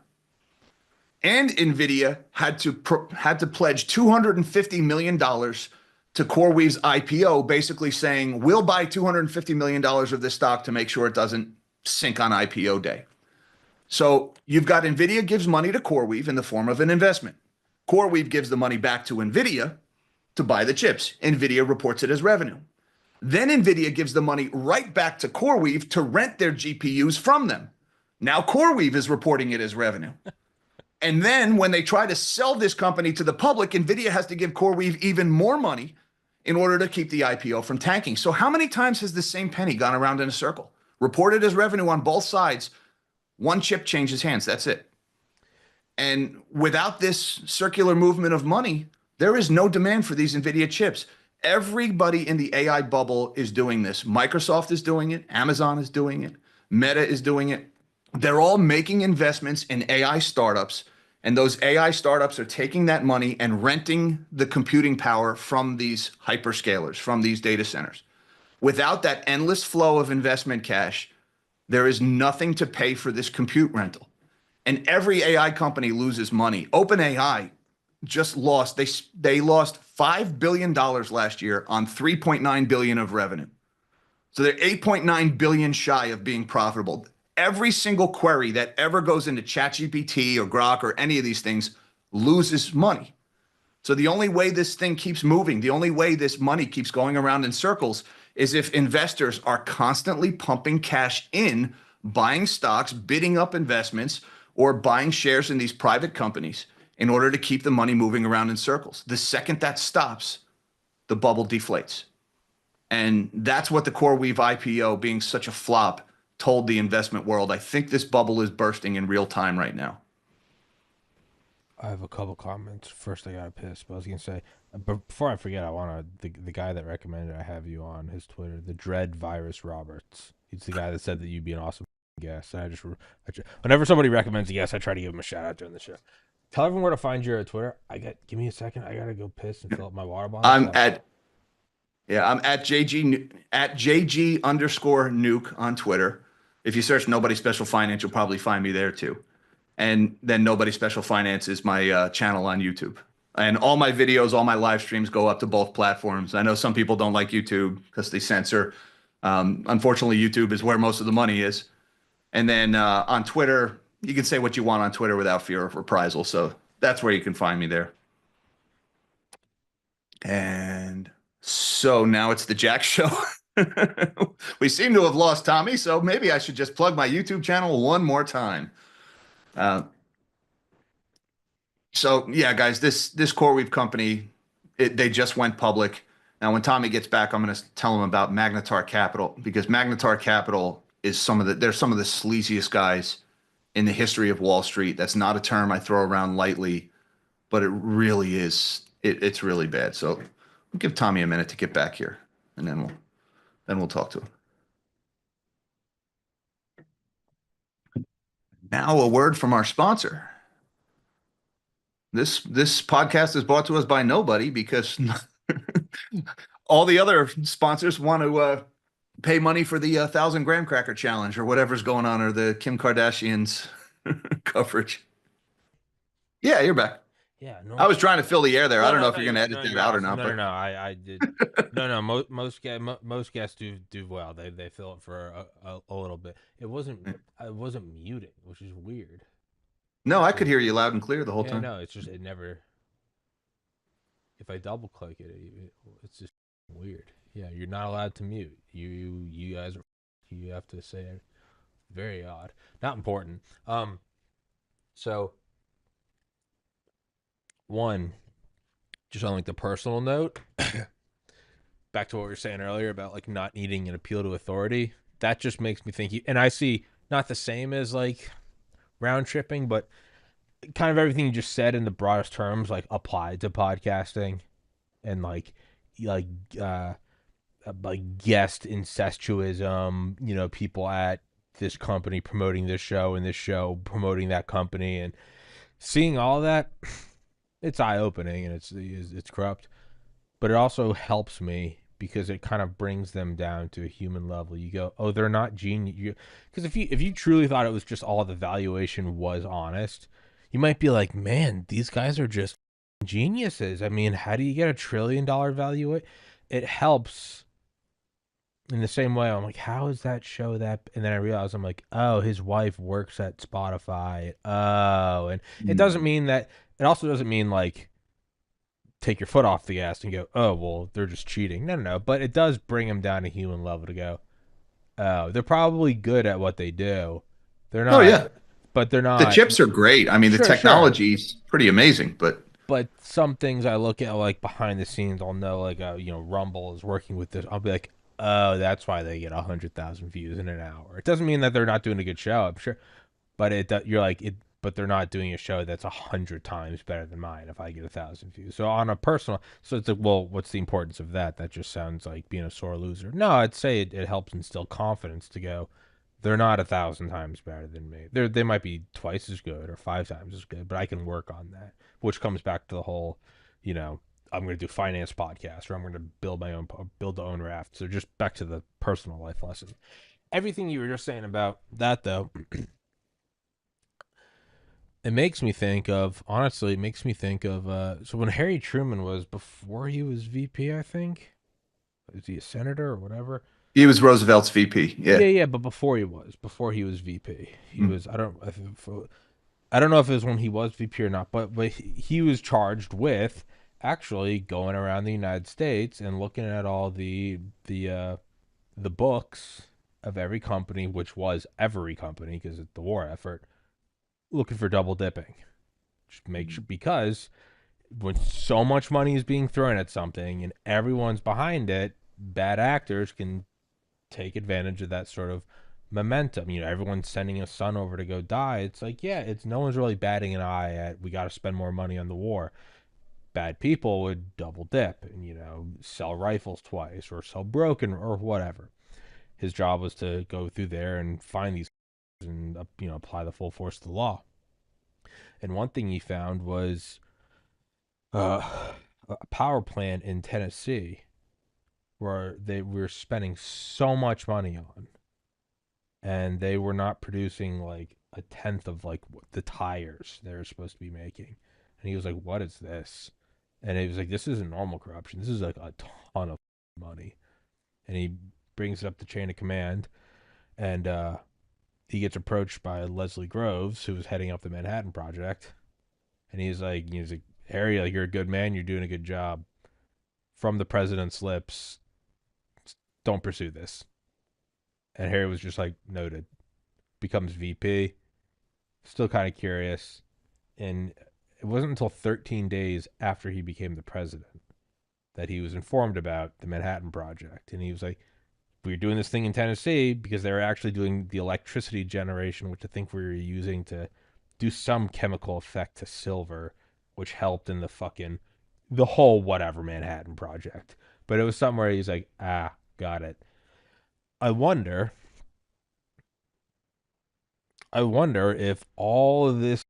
And NVIDIA had to pledge $250 million to CoreWeave's IPO, basically saying, we'll buy $250 million of this stock to make sure it doesn't sink on IPO day. So you've got NVIDIA gives money to CoreWeave in the form of an investment. CoreWeave gives the money back to NVIDIA to buy the chips. NVIDIA reports it as revenue. Then NVIDIA gives the money right back to CoreWeave to rent their GPUs from them. Now CoreWeave is reporting it as revenue. And then when they try to sell this company to the public, NVIDIA has to give CoreWeave even more money in order to keep the IPO from tanking. So how many times has this same penny gone around in a circle? Reported as revenue on both sides. One chip changes hands. That's it. And without this circular movement of money, there is no demand for these NVIDIA chips. Everybody in the AI bubble is doing this. Microsoft is doing it. Amazon is doing it. Meta is doing it. They're all making investments in AI startups. And those AI startups are taking that money and renting the computing power from these hyperscalers, from these data centers. Without that endless flow of investment cash, there is nothing to pay for this compute rental. And every AI company loses money. OpenAI just lost, they lost $5 billion last year on $3.9 billion of revenue. So they're 8.9 billion shy of being profitable. Every single query that ever goes into ChatGPT or Grok or any of these things loses money. So the only way this thing keeps moving, the only way this money keeps going around in circles is if investors are constantly pumping cash in, buying stocks, bidding up investments, or buying shares in these private companies in order to keep the money moving around in circles. The second that stops, the bubble deflates. And that's what the CoreWeave IPO, being such a flop, told the investment world. I think this bubble is bursting in real time right now. I have a couple comments. First, I got pissed, but I was gonna say, but before I forget, I want to the guy that recommended I have you on his Twitter, the Dread Virus Roberts. He's the guy that said that you'd be an awesome guest. And whenever somebody recommends a guest, I try to give him a shout out during the show. Tell everyone where to find your Twitter. Give me a second. I gotta go piss and fill up my water bottle. I'm at JG underscore nuke on Twitter. If you search Nobody Special Finance, you'll probably find me there too. And then Nobody Special Finance is my channel on YouTube. And all my videos, all my live streams go up to both platforms. I know some people don't like YouTube because they censor. Unfortunately, YouTube is where most of the money is. And then on Twitter, you can say what you want on Twitter without fear of reprisal. So that's where you can find me there. And so now it's the Jack Show. We seem to have lost Tommy, so maybe I should just plug my YouTube channel one more time. Uh, so yeah, guys, this CoreWeave company, they just went public. Now, when Tommy gets back, I'm going to tell him about Magnetar Capital because Magnetar Capital is they're some of the sleaziest guys in the history of Wall Street. That's not a term I throw around lightly, but it really is. It's really bad. So we'll give Tommy a minute to get back here, and then we'll talk to him. Now, a word from our sponsor. This podcast is brought to us by nobody because all the other sponsors want to pay money for the 1,000 graham cracker challenge or whatever's going on, or the Kim Kardashian's coverage. Yeah, you're back. Yeah, I no. was trying to fill the air there. I don't know if No, you're going to edit no, that you're out or awesome. not, No, no, but no. I did. No, no. Most guests do well. They fill it for a little bit. It wasn't muted, which is weird. no, I could hear you loud and clear the whole Yeah, time. no. It's just it never. If I double click it's just weird. Yeah, you're not allowed to mute. You guys are. You have to say it. Very odd. Not important. So one, just on like the personal note, back to what we were saying earlier about like not needing an appeal to authority. That just makes me think. And I see not the same as like round tripping, but kind of everything you just said in the broadest terms, like applied to podcasting and like uh like guest incestuism. People at this company promoting this show and this show promoting that company and seeing all that. It's eye opening and it's corrupt, but it also helps me because it kind of brings them down to a human level. You go, oh, they're not genius. Because if you truly thought it was just all the valuation was honest, you might be like, man, these guys are just geniuses. I mean, how do you get $1 trillion value? It helps in the same way. I'm like, how is that show that? And then I realize I'm like, oh, his wife works at Spotify. Oh, and it doesn't Hmm. mean that. It also doesn't mean like take your foot off the gas and go, oh, well, they're just cheating. No, no, no. But it does bring them down to human level to go, oh, they're probably good at what they do. They're Oh not, yeah, but they're the not. chips are great. I mean, the Sure, sure. technology's pretty amazing, but But some things I look at like behind the scenes, I'll know like, Rumble is working with this. I'll be like, oh, that's why they get 100,000 views in an hour. It doesn't mean that they're not doing a good show. I'm sure, but you're like it. But they're not doing a show that's 100 times better than mine. If I get 1,000 views, so on a personal, so it's like, well, what's the importance of that? That just sounds like being a sore loser. No, I'd say it helps instill confidence to go. They're not 1,000 times better than me. They might be twice as good or 5 times as good, but I can work on that. Which comes back to the whole, you know, I'm going to do finance podcast or I'm going to build the own raft. So just back to the personal life lesson. Everything you were just saying about that though, it makes me think of honestly. It makes me think of so when Harry Truman was before he was VP, I think. Is he a senator or whatever? he was Roosevelt's VP. Yeah. Yeah, yeah, but before he was VP, he was. I don't know if it was when he was VP or not, but he was charged with actually going around the United States and looking at all the books of every company, which was every company because of the war effort, looking for double dipping. Just make sure because when so much money is being thrown at something and everyone's behind it, bad actors can take advantage of that sort of momentum. Everyone's sending a son over to go die. It's like, yeah, it's no one's really batting an eye at we got to spend more money on the war. Bad people would double dip and sell rifles twice or sell broken or whatever. His job was to go through there and find these and apply the full force of the law. And one thing he found was a power plant in Tennessee where they were spending so much money on, and they were not producing like a tenth of like the tires they were supposed to be making. And he was like, "What is this?" And he was like, "This isn't normal corruption. This is like a ton of money." And he brings it up the chain of command, and he gets approached by Leslie Groves, who was heading up the Manhattan Project, and he's like, "Harry, like, you're a good man. You're doing a good job." From the president's lips, "Don't pursue this." And Harry was just like, "Noted." Becomes VP. Still kind of curious, and it wasn't until 13 days after he became the president that he was informed about the Manhattan Project, and he was like, "We were doing this thing in Tennessee because they were actually doing the electricity generation, which I think we were using to do some chemical effect to silver, which helped in the whole whatever Manhattan Project." But it was somewhere he's like, "Ah, got it." I wonder, I wonder if all of this,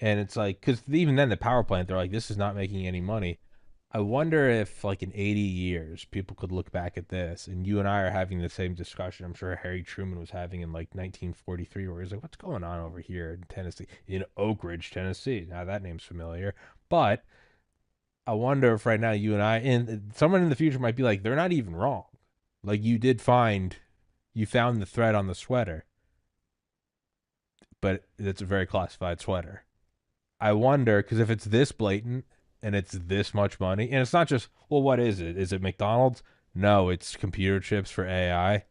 and it's like, because even then the power plant, they're like, "This is not making any money." I wonder if, like, in 80 years, people could look back at this, and you and I are having the same discussion. I'm sure Harry Truman was having in like 1943, where he's like, "What's going on over here in Tennessee, in Oak Ridge, Tennessee?" Now that name's familiar, but I wonder if right now you and I, and someone in the future might be like, "They're not even wrong. Like, you found the thread on the sweater, but it's a very classified sweater." I wonder, because if it's this blatant and it's this much money, and it's not just, well, what is it? Is it McDonald's? No, it's computer chips for AI.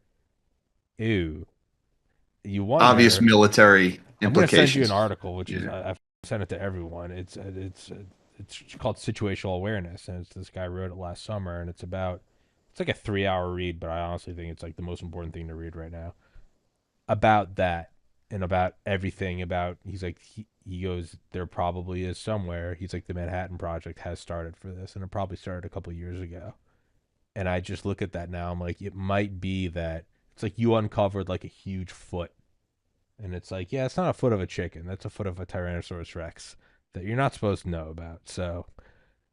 Ew. You Obvious wonder. military I'm gonna send you an implications. article, which is Yeah. I've sent it to everyone. It's called Situational Awareness, and it's this guy wrote it last summer, and it's like a 3 hour read, but I honestly think it's like the most important thing to read right now about that, and about everything about, he's like, he goes, there probably is somewhere, he's like, the Manhattan Project has started for this, and it probably started a couple years ago. And I just look at that now, I'm like, it might be that it's like you uncovered like a huge foot, and it's like, yeah, it's not a foot of a chicken, that's a foot of a Tyrannosaurus Rex that you're not supposed to know about. So,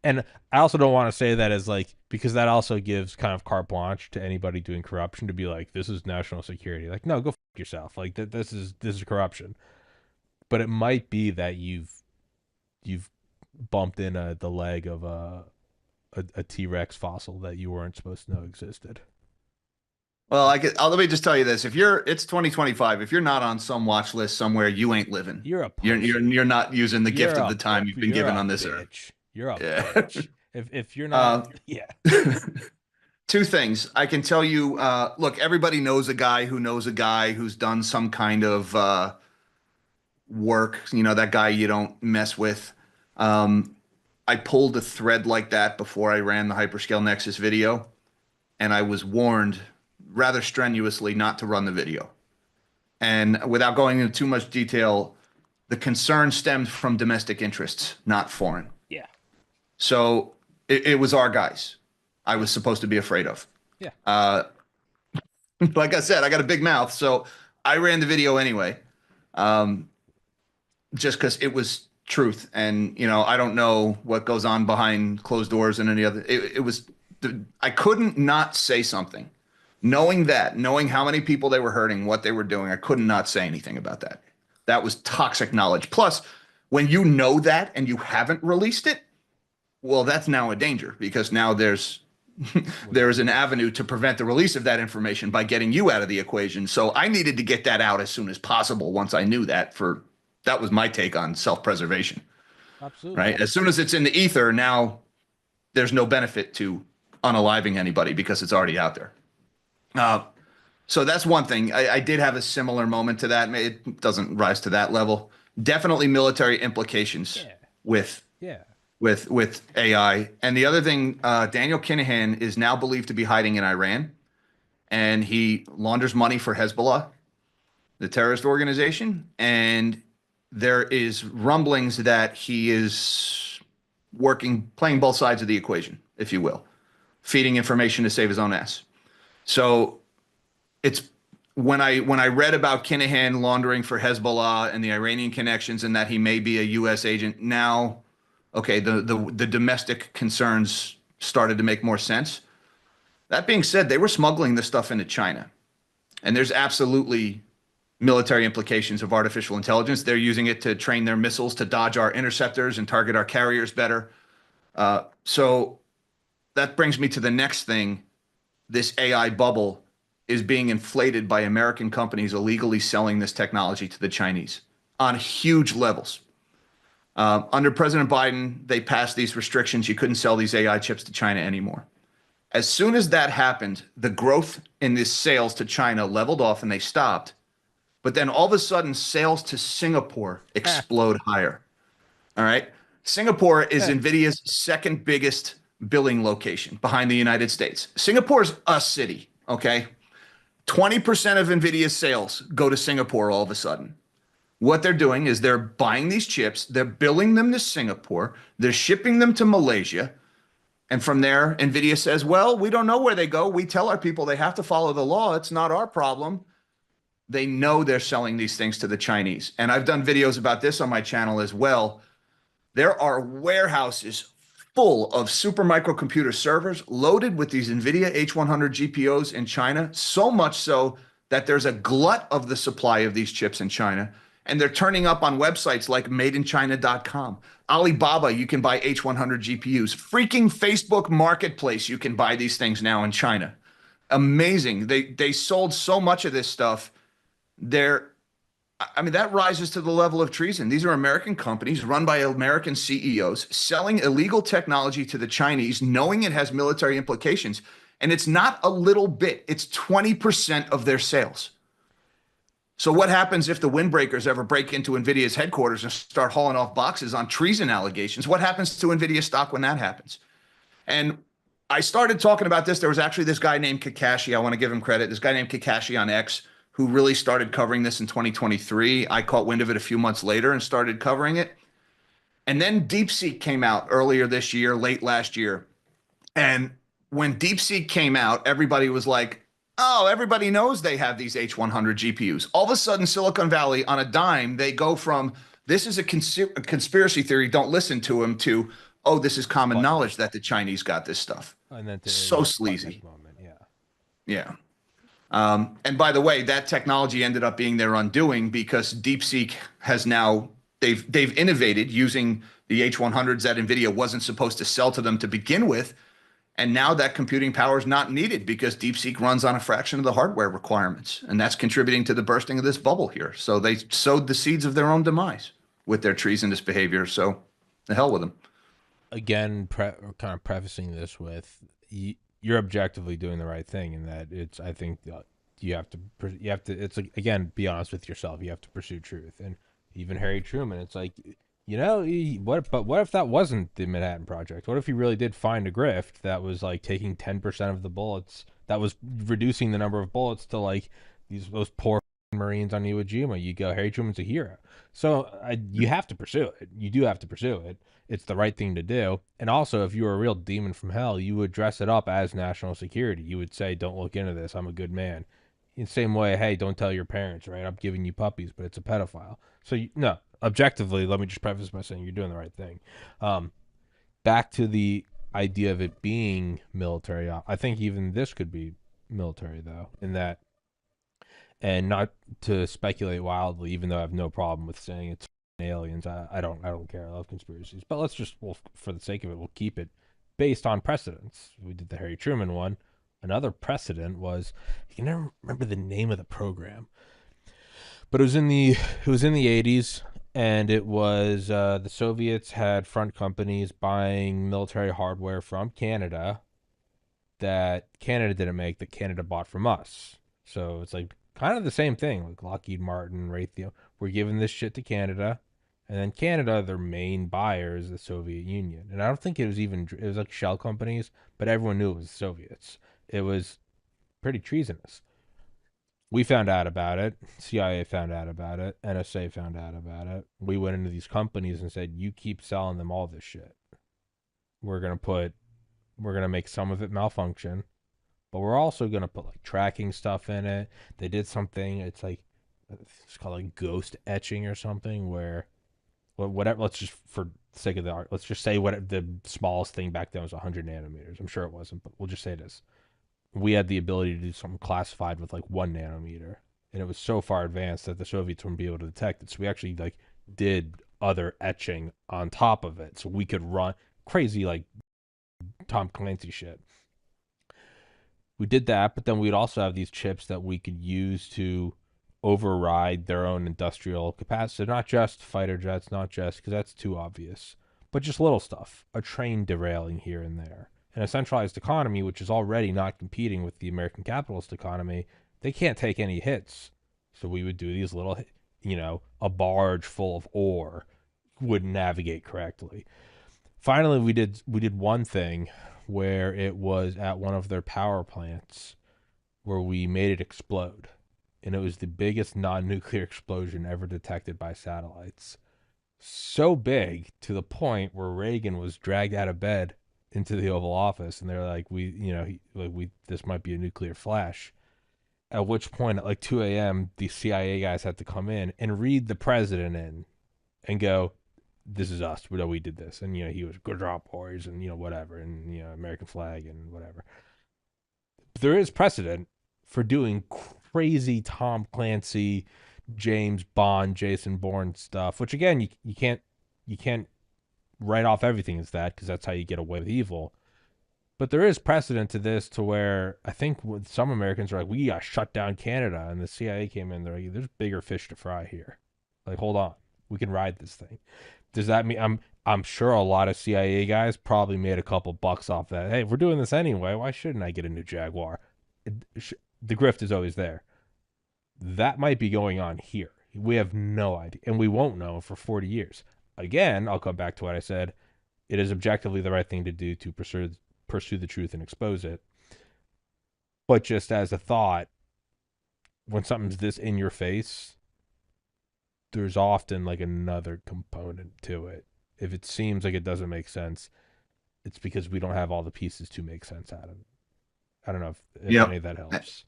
and I also don't want to say that as like, because that also gives kind of carte blanche to anybody doing corruption to be like, this is national security. Like, no, go fuck yourself. Like, this is corruption. But it might be that you've bumped in the leg of a T Rex fossil that you weren't supposed to know existed. Well, let me just tell you this. It's 2025. If you're not on some watch list somewhere, you ain't living. You're a You're you're pussy. you're not using the You're gift of the a time you've been you're given a on this earth. bitch. You're a Yeah. bitch. If you're not, Uh, yeah, two things. I can tell you, look, everybody knows a guy who knows a guy who's done some kind of work. You know, that guy you don't mess with. Um, I pulled a thread like that before I ran the Hyperscale Nexus video, and I was warned rather strenuously not to run the video. And without going into too much detail, the concern stemmed from domestic interests, not foreign. yeah, So it was our guys I was supposed to be afraid of. yeah. Uh, like I said, I got a big mouth, so I ran the video anyway, um, just because it was truth. And I don't know what goes on behind closed doors and any other. It was I couldn't not say something, knowing how many people they were hurting, what they were doing. I couldn't not say anything about that. That was toxic knowledge. Plus, when you know that and you haven't released it, well, that's now a danger because now there is an avenue to prevent the release of that information by getting you out of the equation. So I needed to get that out as soon as possible once I knew that. That was my take on self-preservation, Absolutely. right? As soon as it's in the ether, now there's no benefit to unaliving anybody because it's already out there. Uh, so that's one thing. I did have a similar moment to that. It doesn't rise to that level. Definitely military implications Yeah, with yeah. with AI. And the other thing, Daniel Kinahan is now believed to be hiding in Iran, and he launders money for Hezbollah, the terrorist organization. And there is rumblings that he is playing both sides of the equation, if you will, feeding information to save his own ass. So it's when I read about Kinahan laundering for Hezbollah and the Iranian connections and that he may be a U.S. agent now, okay, the domestic concerns started to make more sense. That being said, they were smuggling this stuff into China, and there's absolutely military implications of artificial intelligence. They're using it to train their missiles to dodge our interceptors and target our carriers better. So that brings me to the next thing. This AI bubble is being inflated by American companies illegally selling this technology to the Chinese on huge levels. Under President Biden, they passed these restrictions. You couldn't sell these AI chips to China anymore. As soon as that happened, the growth in this sales to China leveled off and they stopped. But then all of a sudden, sales to Singapore explode higher. All right. Singapore is NVIDIA's second biggest billing location behind the United States. Singapore's a city. Okay. 20% of NVIDIA's sales go to Singapore all of a sudden. What they're doing is they're buying these chips, they're billing them to Singapore, they're shipping them to Malaysia. And from there, NVIDIA says, well, we don't know where they go. We tell our people they have to follow the law. It's not our problem. They know they're selling these things to the Chinese. And I've done videos about this on my channel as well. There are warehouses full of super microcomputer servers loaded with these NVIDIA H100 GPUs in China, so much so that there's a glut of the supply of these chips in China. And they're turning up on websites like madeinchina.com. Alibaba, you can buy H100 GPUs. Freaking Facebook Marketplace, you can buy these things now in China. Amazing. They sold so much of this stuff. I mean, that rises to the level of treason. These are American companies run by American CEOs selling illegal technology to the Chinese, knowing it has military implications. And it's not a little bit, it's 20% of their sales. So what happens if the windbreakers ever break into NVIDIA's headquarters and start hauling off boxes on treason allegations? What happens to NVIDIA stock when that happens? And I started talking about this. There was actually this guy named Kakashi. I want to give him credit. This guy named Kakashi on X who really started covering this in 2023. I caught wind of it a few months later and started covering it. And then DeepSeek came out earlier this year, late last year. And when DeepSeek came out, everybody was like, oh, everybody knows they have these H100 GPUs. All of a sudden, Silicon Valley, on a dime, they go from, this is a conspiracy theory, don't listen to him, to, oh, this is common knowledge that the Chinese got this stuff. And then so sleazy. Moment, yeah. Yeah. And by the way, that technology ended up being their undoing because DeepSeek has now, they've innovated using the H100s that NVIDIA wasn't supposed to sell to them to begin with. And now that computing power is not needed because DeepSeek runs on a fraction of the hardware requirements. And that's contributing to the bursting of this bubble here. So they sowed the seeds of their own demise with their treasonous behavior. So the hell with them. Again, kind of prefacing this with, you're objectively doing the right thing in that it's, I think you have to, it's like, again, be honest with yourself. You have to pursue truth. And even Harry Truman, it's like, you know, what if that wasn't the Manhattan Project? What if he really did find a grift that was like taking 10% of the bullets, that was reducing the number of bullets to like those poor Marines on Iwo Jima? You go, Harry Truman's a hero. So you have to pursue it. You do have to pursue it. It's the right thing to do. And also, if you were a real demon from hell, you would dress it up as national security. You would say, don't look into this. I'm a good man. In the same way, hey, don't tell your parents, right? I'm giving you puppies, but it's a pedophile. So, no, objectively, let me just preface by saying you're doing the right thing. Back to the idea of it being military. I think even this could be military, though, in that, and not to speculate wildly, even though I have no problem with saying it's aliens. I don't care. I love conspiracies, but let's just, well, for the sake of it, we'll keep it based on precedents. We did the Harry Truman one. Another precedent was, you can never remember the name of the program, but it was in the 80s, and it was the Soviets had front companies buying military hardware from Canada that Canada didn't make, that Canada bought from us. So it's like kind of the same thing, like Lockheed Martin, Raytheon. We're giving this shit to Canada, and then Canada, their main buyer is the Soviet Union. And I don't think it was like shell companies, but everyone knew it was the Soviets. It was pretty treasonous. We found out about it. CIA found out about it. NSA found out about it. We went into these companies and said, you keep selling them all this shit. We're going to make some of it malfunction, but we're also going to put like tracking stuff in it. They did something, it's called like ghost etching or something, where whatever, let's just, for the sake of the art, let's just say what the smallest thing back then was 100 nanometers. I'm sure it wasn't, but we'll just say it is. We had the ability to do something classified with like 1 nanometer. and it was so far advanced that the Soviets wouldn't be able to detect it. So we actually like did other etching on top of it, so we could run crazy like Tom Clancy shit. We did that, but then we'd also have these chips that we could use to override their own industrial capacity. Not just fighter jets, not just because that's too obvious, but just little stuff. A train derailing here and there. And a centralized economy, which is already not competing with the American capitalist economy, they can't take any hits. So we would do these little, a barge full of ore would navigate correctly. Finally, we did one thing where it was at one of their power plants where we made it explode. And it was the biggest non nuclear explosion ever detected by satellites. So big to the point where Reagan was dragged out of bed into the Oval Office, and they're like, this might be a nuclear flash. At which point, at like 2 a.m., the CIA guys had to come in and read the president in and go, "This is us. We did this." And he was good drop boys and whatever, and American flag and whatever. There is precedent for doing crazy Tom Clancy, James Bond, Jason Bourne stuff, which again you can't write off everything as that because that's how you get away with evil. But there is precedent to this to where I think some Americans are like, we got to shut down Canada, and the CIA came in. They're like, there's bigger fish to fry here. Like, hold on, we can ride this thing. Does that mean I'm sure a lot of CIA guys probably made a couple bucks off that. Hey, if we're doing this anyway, why shouldn't I get a new Jaguar? The grift is always there. That might be going on here. We have no idea, and we won't know for 40 years. Again, I'll come back to what I said. It is objectively the right thing to do to pursue the truth and expose it. But just as a thought, when something's this in your face, there's often like another component to it. If it seems like it doesn't make sense, it's because we don't have all the pieces to make sense out of it. I don't know if any Yep. of that helps.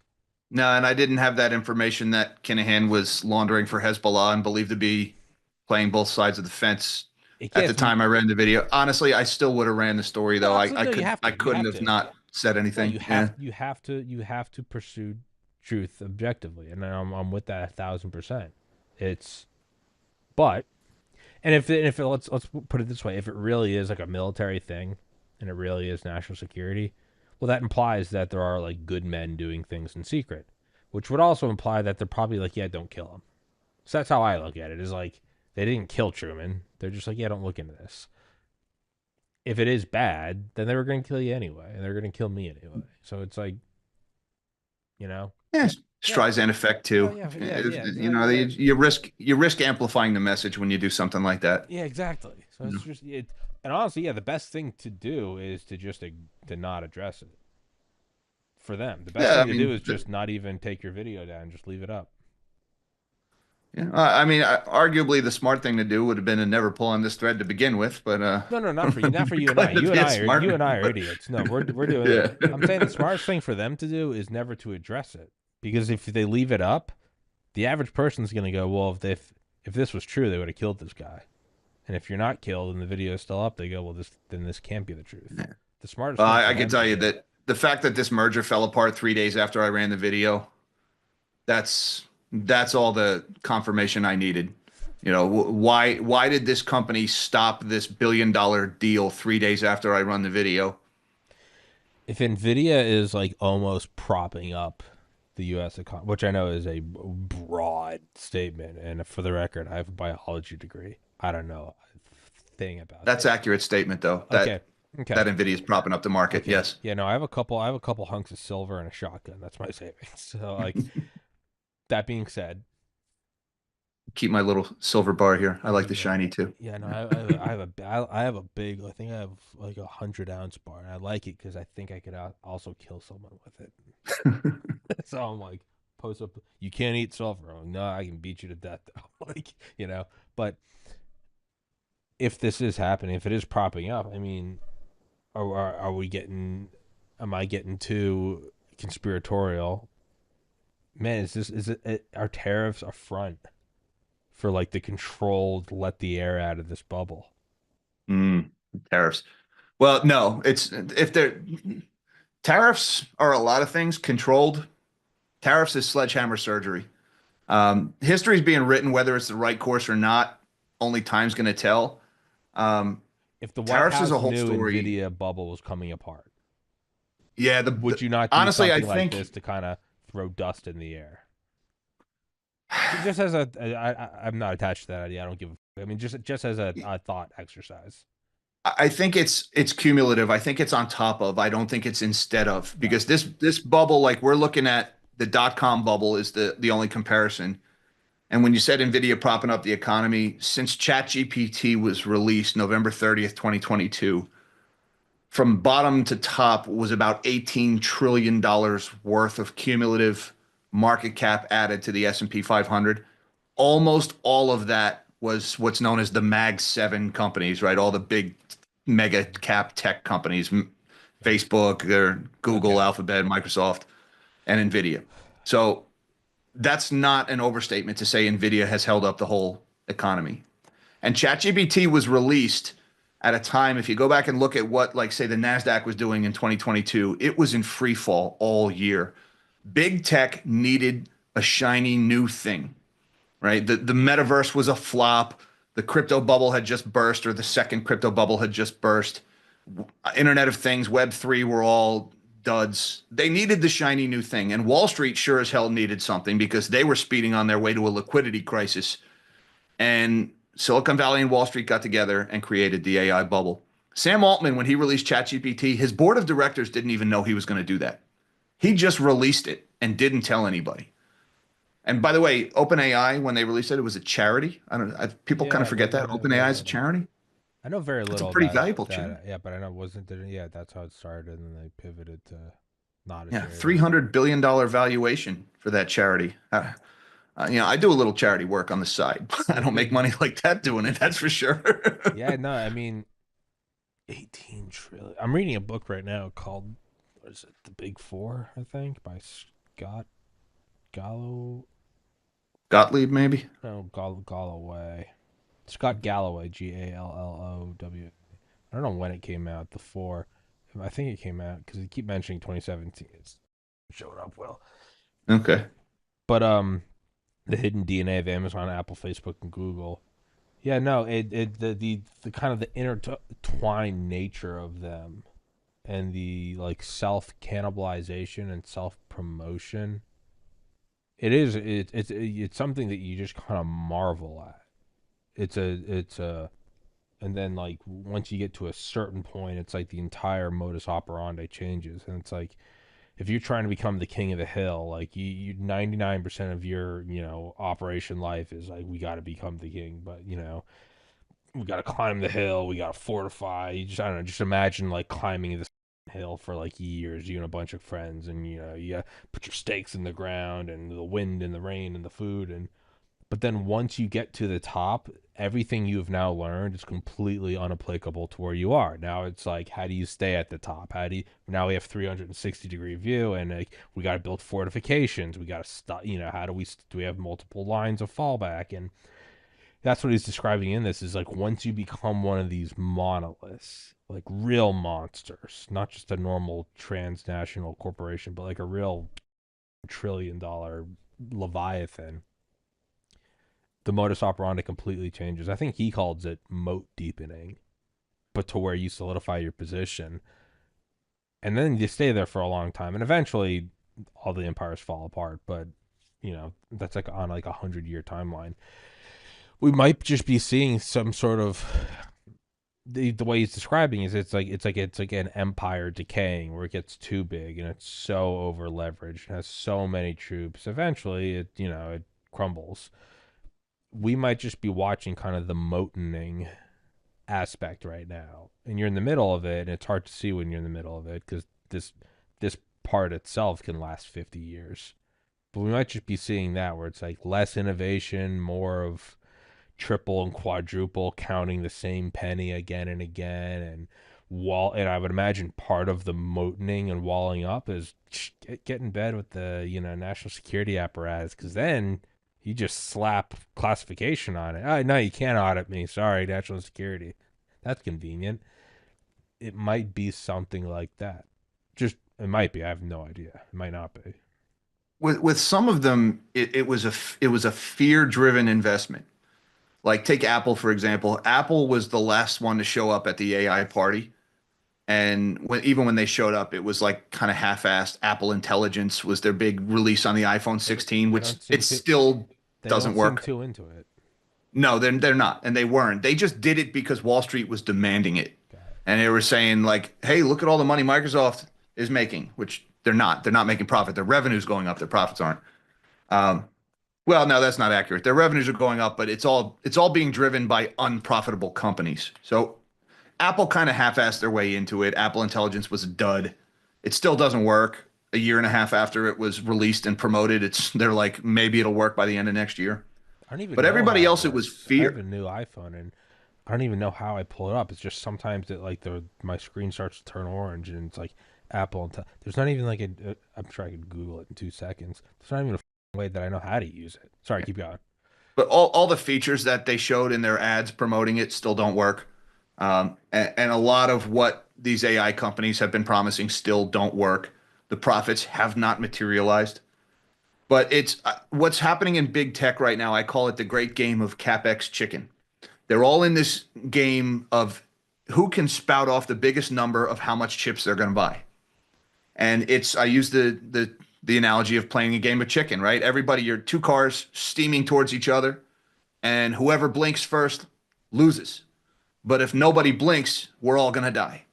No, and I didn't have that information that Kinahan was laundering for Hezbollah and believed to be playing both sides of the fence It at the gets time I ran the video. Honestly, I still would have ran the story no, though. absolutely no. You have I to. You couldn't have have to. not said No, anything. you Yeah. have you have to pursue truth objectively, and I'm with that 1,000%. It's but and if it, let's put it this way, if it really is like a military thing, and it really is national security, well, that implies that there are like good men doing things in secret, which would also imply that they're probably like, yeah, don't kill him. So that's how I look at it. Is like they didn't kill Truman. They're just like, yeah, don't look into this. If it is bad, then they were going to kill you anyway, and they're going to kill me anyway. So it's like, you know, Yeah. yeah, Streisand effect oh too. yeah, yeah, yeah, You, yeah, you risk amplifying the message when you do something like that. yeah, exactly. So You it's know? just it, and honestly, yeah, the best thing to do is to just to not address it for them. The best Yeah, I thing to do mean, is just not even take your video down, just leave it up. yeah, I mean, arguably the smart thing to do would have been to never pull on this thread to begin with, but No, no, not for you, not for you and I. claim to be a smart You and I man, are but idiots. No, we're doing it. yeah. I'm saying the smartest thing for them to do is never to address it because if they leave it up, the average person's going to go, well, if this was true, they would have killed this guy. And if you're not killed and the video is still up, they go, well, this can't be the truth. The smartest thing for I can them to tell you do. that the fact that this merger fell apart 3 days after I ran the video, that's all the confirmation I needed. Why did this company stop this billion-dollar deal 3 days after I run the video? If Nvidia is like almost propping up the U.S. economy, which I know is a broad statement, and for the record, I have a biology degree. I don't know a thing about That's that. accurate statement though. Okay, okay, That Nvidia is propping up the market. okay. Yes. Yeah, no, I have a couple hunks of silver and a shotgun. That's my savings. So like that being said, Keep my little silver bar here. I there like you the go. shiny too. Yeah, no, I have a big. I think I have like 100 ounce bar, and I like it because I think I could also kill someone with it. So I'm like, post up. You can't eat silver. I'm like, no, I can beat you to death though. Like but if this is happening, if it is propping up, I mean, are we getting? Am I getting too conspiratorial? Man, are tariffs a front for like the controlled let the air out of this bubble? Mm, tariffs. Well, no, it's if they're tariffs are a lot of things controlled. Tariffs is sledgehammer surgery. History's being written, whether it's the right course or not. Only time's going to tell. Um, If the White Tariffs is a House whole knew story. Nvidia bubble was coming apart, Yeah, would you not do honestly, I something like think this to kind of throw dust in the air? Just as I'm not attached to that idea. I don't give. I mean, just as a thought exercise. I think it's cumulative. I think it's on top of. I don't think it's instead of, because Gotcha. this bubble, like we're looking at the dot com bubble, is the only comparison. And when you said Nvidia propping up the economy, since ChatGPT was released November 30th, 2022, from bottom to top was about $18 trillion worth of cumulative market cap added to the S&P 500. Almost all of that was what's known as the Mag 7 companies, right? All the big mega cap tech companies, Facebook, or Google, Okay. Alphabet, Microsoft, and Nvidia. So that's not an overstatement to say Nvidia has held up the whole economy. And ChatGPT was released at a time, if you go back and look at what, like, say, the NASDAQ was doing in 2022, it was in free fall all year. Big tech needed a shiny new thing, right? The metaverse was a flop. The crypto bubble had just burst, or the second crypto bubble had just burst. Internet of Things, Web3 were all duds. They needed the shiny new thing. And Wall Street sure as hell needed something, because they were speeding on their way to a liquidity crisis. And Silicon Valley and Wall Street got together and created the AI bubble. Sam Altman, when he released ChatGPT, his board of directors didn't even know he was going to do that. He just released it and didn't tell anybody. And by the way, OpenAI, when they released it, it was a charity. I don't know. People kind of Yeah, forget that OpenAI is a they charity. I know very That's a little pretty about valuable charity. that. Yeah, but I know it wasn't there. Yeah, that's how it started, and then they pivoted to not a Yeah, charity. $300 billion valuation for that charity. I do a little charity work on the side. I don't make money like that doing it. That's for sure. Yeah, no, I mean, 18 trillion. I'm reading a book right now called, what is it, The Big Four, I think, by Scott Gallo. Gottlieb, maybe. No, Galloway. Scott Galloway, Gallow. I don't know when it came out, The Four. I think it came out because they keep mentioning 2017. It's showing up well. Okay. But the hidden DNA of Amazon, Apple, Facebook, and Google. Yeah, no, the kind of the intertwined nature of them and the like self cannibalization and self promotion. It's something that you just kind of marvel at. It's a and then like once you get to a certain point, it's like the entire modus operandi changes, and it's like if you're trying to become the king of the hill, like you 99% of your operation life is like we got to become the king, but we got to climb the hill, we got to fortify. You just I don't know, just imagine like climbing this hill for like years, you and a bunch of friends, and you put your stakes in the ground, and the wind and the rain and the food, and but then once you get to the top, everything you've now learned is completely unapplicable to where you are. Now it's like, how do you stay at the top? How do you, now we have 360-degree view, and like, we got to build fortifications. We got to stop, how do we have multiple lines of fallback? And that's what he's describing in this is like, once you become one of these monoliths, like real monsters, not just a normal transnational corporation, but like a real $1 trillion leviathan, the modus operandi completely changes. I think he calls it moat deepening, but to where you solidify your position and then you stay there for a long time, and eventually all the empires fall apart. But that's like on like 100-year timeline. We might just be seeing some sort of the way he's describing is it's like an empire decaying where it gets too big and it's so over leveraged, has so many troops. Eventually, it crumbles. We might just be watching kind of the motening aspect right now, and you're in the middle of it, and it's hard to see when you're in the middle of it because this part itself can last 50 years. But we might just be seeing that where it's like less innovation, more of triple and quadruple counting the same penny again and again, and I would imagine part of the motening and walling up is get in bed with the national security apparatus, because then you just slap classification on it. Oh, no, you can't audit me. Sorry, national security. That's convenient. It might be something like that. Just it might be. I have no idea. It might not be. with some of them, it was a fear-driven investment. Like take Apple, for example. Apple was the last one to show up at the AI party. And even when they showed up, it was like kind of half-assed. Apple Intelligence was their big release on the iPhone They don't, 16, they which don't seem it to still they doesn't don't seem work. too into it. No, they're not, and they weren't. They just did it because Wall Street was demanding it, Got it. and they were saying like, "Hey, look at all the money Microsoft is making," which they're not. They're not making profit. Their revenue's going up. Their profits aren't. Um, well, no, that's not accurate. Their revenues are going up, but it's all being driven by unprofitable companies. So Apple kind of half-assed their way into it. Apple Intelligence was a dud. It still doesn't work. A year and a half after it was released and promoted, they're like maybe it'll work by the end of next year. I don't even But know everybody how it else, it was works. I have fear. a new iPhone and I don't even know how I pull it up. It's just sometimes it like my screen starts to turn orange and it's like Apple. There's not even like I'm sure I could Google it in 2 seconds. There's not even a way that I know how to use it. Sorry, keep going. But all the features that they showed in their ads promoting it still don't work. And a lot of what these AI companies have been promising still don't work. The profits have not materialized. But it's what's happening in big tech right now. I call it the great game of CapEx chicken. They're all in this game of who can spout off the biggest number of how much chips they're going to buy. And I use the analogy of playing a game of chicken, right? Everybody, you're two cars steaming towards each other, and whoever blinks first loses. But if nobody blinks, we're all going to die.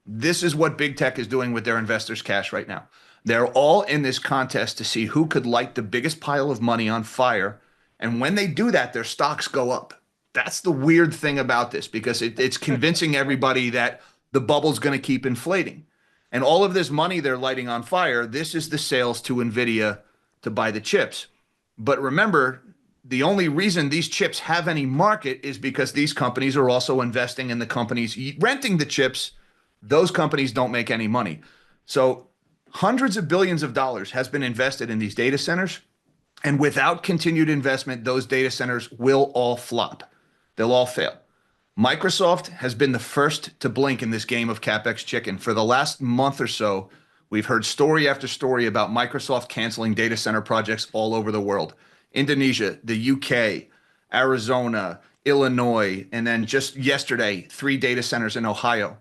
This is what big tech is doing with their investors' cash right now. They're all in this contest to see who could light the biggest pile of money on fire. And when they do that, their stocks go up. That's the weird thing about this because it's convincing everybody that the bubble's going to keep inflating. And all of this money they're lighting on fire, this is the sales to NVIDIA to buy the chips. But remember, the only reason these chips have any market is because these companies are also investing in the companies renting the chips. Those companies don't make any money. So hundreds of billions of dollars has been invested in these data centers. And without continued investment, those data centers will all flop. They'll all fail. Microsoft has been the first to blink in this game of CapEx chicken. For the last month or so, we've heard story after story about Microsoft canceling data center projects all over the world. Indonesia, the UK, Arizona, Illinois, and then just yesterday, 3 data centers in Ohio.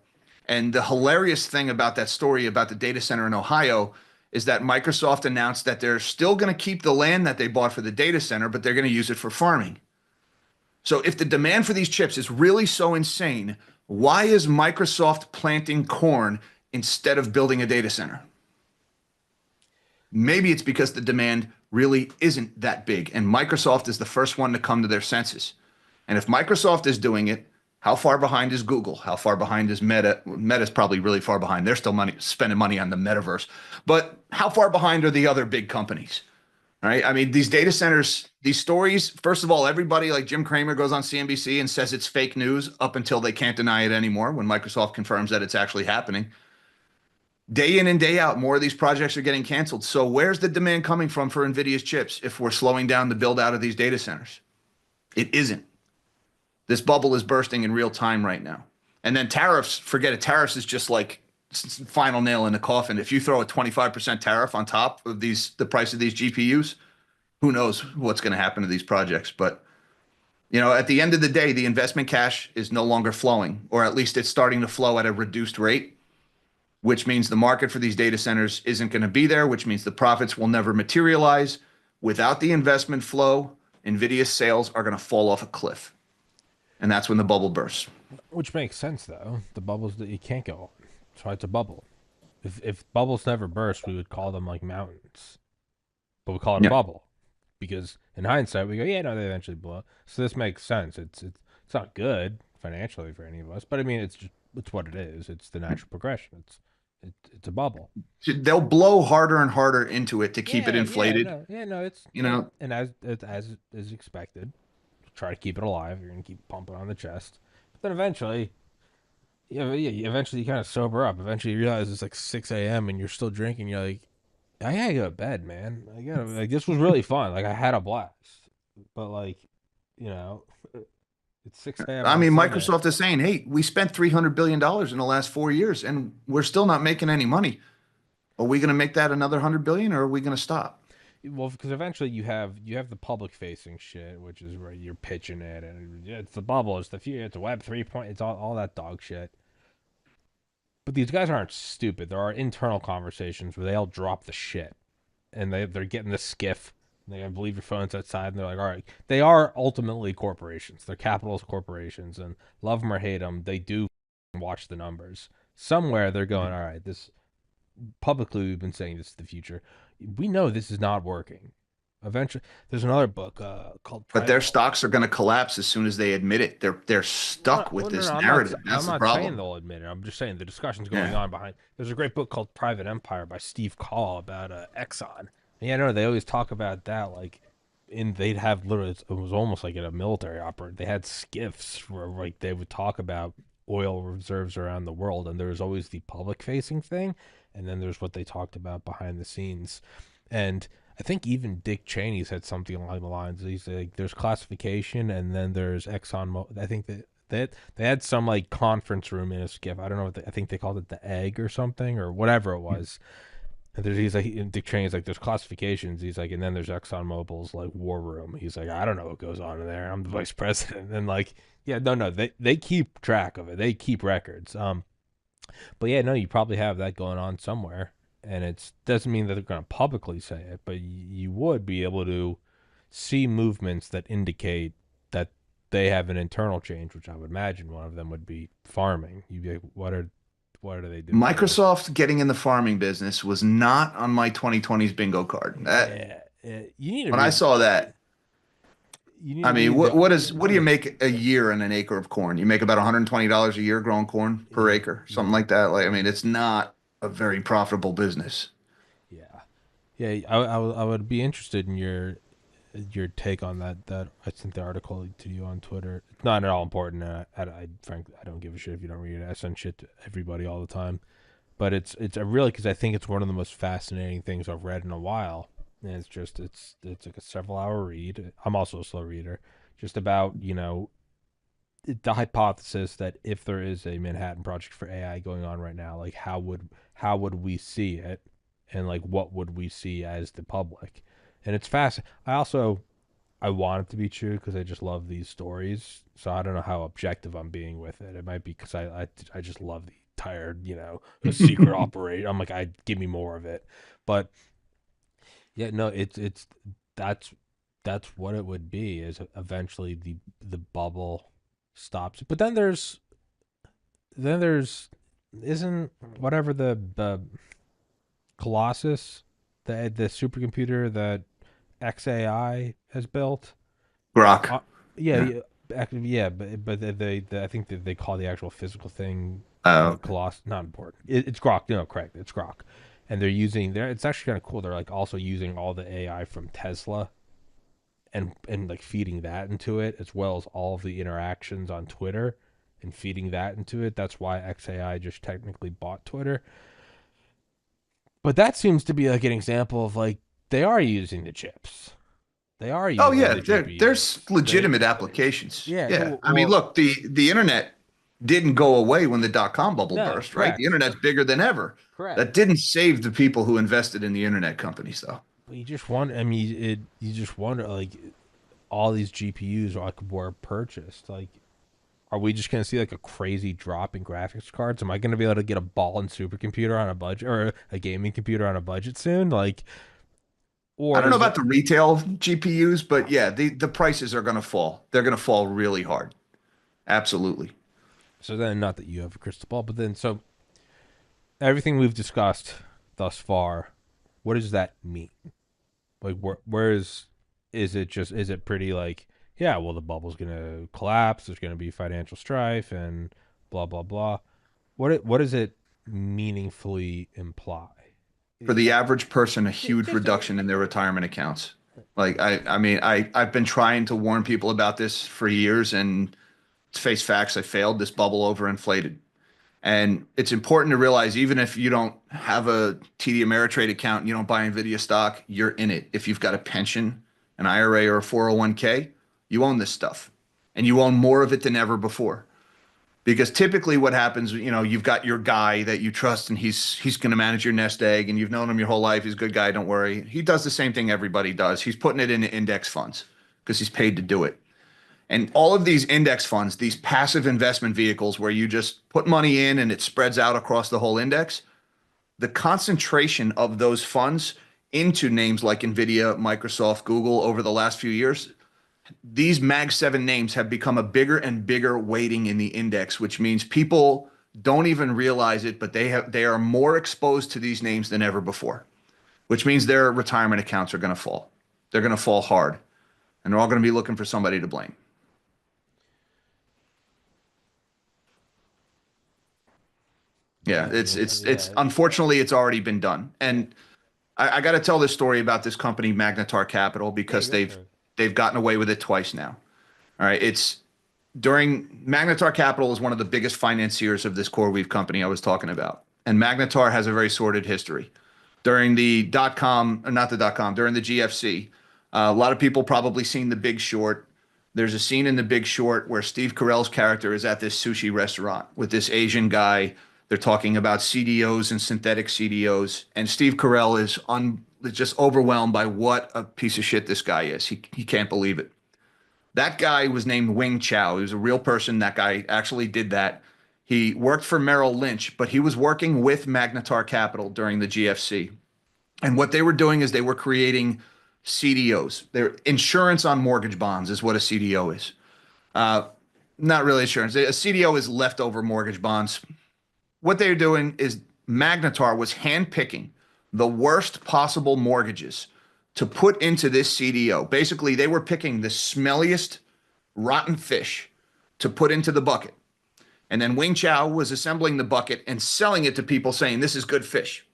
And the hilarious thing about that story about the data center in Ohio is that Microsoft announced that they're still going to keep the land that they bought for the data center, but they're going to use it for farming. So if the demand for these chips is really so insane, why is Microsoft planting corn instead of building a data center? Maybe it's because the demand really isn't that big, and Microsoft is the first one to come to their senses. And if Microsoft is doing it, how far behind is Google? How far behind is Meta? Meta's probably really far behind. They're still spending money on the metaverse. But how far behind are the other big companies? Right? I mean, these data centers, these stories, first of all, everybody like Jim Cramer goes on CNBC and says it's fake news up until they can't deny it anymore when Microsoft confirms that it's actually happening. Day in and day out, more of these projects are getting canceled. So where's the demand coming from for NVIDIA's chips if we're slowing down the build out of these data centers? It isn't. This bubble is bursting in real time right now. And then tariffs, forget it. Tariffs is just like final nail in the coffin. If you throw a 25% tariff on top of the price of these GPUs, who knows what's going to happen to these projects. But, at the end of the day, the investment cash is no longer flowing, or at least it's starting to flow at a reduced rate, which means the market for these data centers isn't going to be there, which means the profits will never materialize. Without the investment flow, NVIDIA's sales are going to fall off a cliff. And that's when the bubble bursts. Which makes sense though. The bubbles that you can't go on. That's why it's a bubble. If bubbles never burst, we would call them like mountains. But we call it a Yeah. bubble. Because in hindsight we go, yeah, no, they eventually blow up. So this makes sense. It's not good financially for any of us, but I mean it's what it is. It's the natural progression. It's a bubble. They'll blow harder and harder into it to keep it inflated. No, it's You know, and as is expected, try to keep it alive. You're gonna keep pumping on the chest, but then eventually, eventually you kind of sober up. Eventually you realize it's like 6 a.m. and you're still drinking. You're like, I gotta go to bed, man. I gotta like this was really fun. Like I had a blast, but like, you know, it's 6 a.m. I on mean, Sunday. Microsoft is saying, hey, we spent $300 billion in the last 4 years and we're still not making any money. Are we going to make that another 100 billion or are we going to stop? Well, because eventually you have the public facing shit, which is where you're pitching it, and yeah, it's the bubble, it's the future, it's Web 3 it's all that dog shit. But these guys aren't stupid. There are internal conversations where they all drop the shit, and they're getting the skiff. They gotta leave your phones outside, and they're like, all right, they are ultimately corporations. They're capitalist corporations, and love them or hate them, they do watch the numbers. Somewhere they're going, all right, this publicly we've been saying this is the future. We know this is not working. Eventually, there's another book called But Private. their stocks are going to collapse as soon as they admit it. They're stuck with No, this I'm not. narrative. I'm That's the not saying problem. they'll admit it. I'm just saying the discussion's going Yeah. on behind. There's a great book called Private Empire by Steve Call about Exxon. And yeah, no, they always talk about that. Like, they'd have literally. It was almost like in a military opera. They had skiffs where like they would talk about oil reserves around the world, and there was always the public facing thing, and then there's what they talked about behind the scenes, and I think even Dick Cheney said something along the lines. He's like, "There's classification, and then there's Exxon." I think that they had some like conference room in a skiff. I don't know what I think they called it the egg or something or whatever it was. And he's like, Dick Cheney's like, there's classifications. He's like, and then there's Exxon Mobil's like war room. He's like, I don't know what goes on in there. I'm the vice president, and like, yeah, no, they keep track of it. They keep records. But yeah, no, you probably have that going on somewhere, and it doesn't mean that they're going to publicly say it, but you would be able to see movements that indicate that they have an internal change, which I would imagine one of them would be farming. You'd be like, what are they doing here? Microsoft getting in the farming business was not on my 2020s bingo card. Yeah, you need to When I read. saw that, You need I to mean, read the what do you make a year in an acre of corn? You make about $120 a year growing corn per yeah, acre, something yeah, like that. Like, I mean, it's not a very profitable business. yeah, yeah. I would be interested in your take on that. I sent the article to you on Twitter. It's not at all important. I frankly I don't give a shit if you don't read it. I send shit to everybody all the time. But it's a really because I think it's one of the most fascinating things I've read in a while. And it's like a several hour read. I'm also a slow reader. Just about the hypothesis that if there is a Manhattan Project for AI going on right now, like how would we see it, and like what would we see as the public? And it's fast. I want it to be true because I just love these stories. So I don't know how objective I'm being with it. It might be because I just love the entire a secret operation. I'm like I give me more of it, but yeah, no, it's that's that's what it would be. Is eventually the bubble stops, but then there's isn't whatever the Colossus, the supercomputer that XAI has built. Grok. Uh, yeah, Yeah. yeah, yeah, but I think that they call the actual physical thing Oh, Colossus. Not important. It's Grok. No, correct. It's Grok, and they're using there. It's actually kind of cool. They're like also using all the AI from Tesla and like feeding that into it, as well as all of the interactions on Twitter and feeding that into it. That's why XAI just technically bought Twitter. But that seems to be like an example of like they are using the chips. They are Oh using yeah, the there's GPUs. legitimate applications. Yeah, Yeah. no, I mean, well, look, the internet didn't go away when the dot-com bubble no, burst, right? The correct, internet's bigger than ever. correct. That didn't save the people who invested in the internet companies, though. But you just wonder. I mean, you just wonder like all these GPUs are like were purchased. Like, are we just gonna see like a crazy drop in graphics cards? Am I gonna be able to get a ball and supercomputer on a budget or a gaming computer on a budget soon? Like, I or don't know is about it the retail GPUs, but yeah, the prices are going to fall. They're going to fall really hard. Absolutely. so then? Not that you have a crystal ball, but then so everything we've discussed thus far, what does that mean? Like, is it pretty like yeah? Well, the bubble's gonna collapse. There's gonna be financial strife and blah blah blah. What does it meaningfully imply? For the Like, average person, a huge just reduction in their retirement accounts. Like I mean, I've been trying to warn people about this for years, and to face facts, I failed. This bubble overinflated. And it's important to realize even if you don't have a TD Ameritrade account and you don't buy Nvidia stock, you're in it. If you've got a pension, an IRA, or a 401k, you own this stuff. And you own more of it than ever before Because typically what happens, you've got your guy that you trust and he's going to manage your nest egg and you've known him your whole life. He's a good guy. Don't worry. He does the same thing everybody does. He's putting it into index funds because he's paid to do it. And all of these index funds, these passive investment vehicles where you just put money in and it spreads out across the whole index, the concentration of those funds into names like Nvidia, Microsoft, Google over the last few years, these Mag 7 names have become a bigger and bigger weighting in the index, which means people don't even realize it, but they are more exposed to these names than ever before, which means their retirement accounts are going to fall. They're going to fall hard, and they're all going to be looking for somebody to blame. Yeah, it's unfortunately it's already been done. And I got to tell this story about this company, Magnetar Capital, because they've gotten away with it twice now. All right, it's during Magnetar Capital is one of the biggest financiers of this CoreWeave company I was talking about. And Magnetar has a very sordid history. During the during the GFC, a lot of people probably seen The Big Short. There's a scene in The Big Short where Steve Carell's character is at this sushi restaurant with this Asian guy. They're talking about CDOs and synthetic CDOs, and Steve Carell is just overwhelmed by what a piece of shit this guy is. He can't believe it. That guy was named Wing Chow. He was a real person. That guy actually did that. He worked for Merrill Lynch, but he was working with Magnetar Capital during the GFC. And what they were doing is they were creating CDOs. They're insurance on mortgage bonds is what a CDO is. Not really insurance. A CDO is leftover mortgage bonds. What they're doing is Magnetar was handpicking the worst possible mortgages to put into this CDO. Basically, they were picking the smelliest rotten fish to put into the bucket. And then Wing Chow was assembling the bucket and selling it to people saying, this is good fish.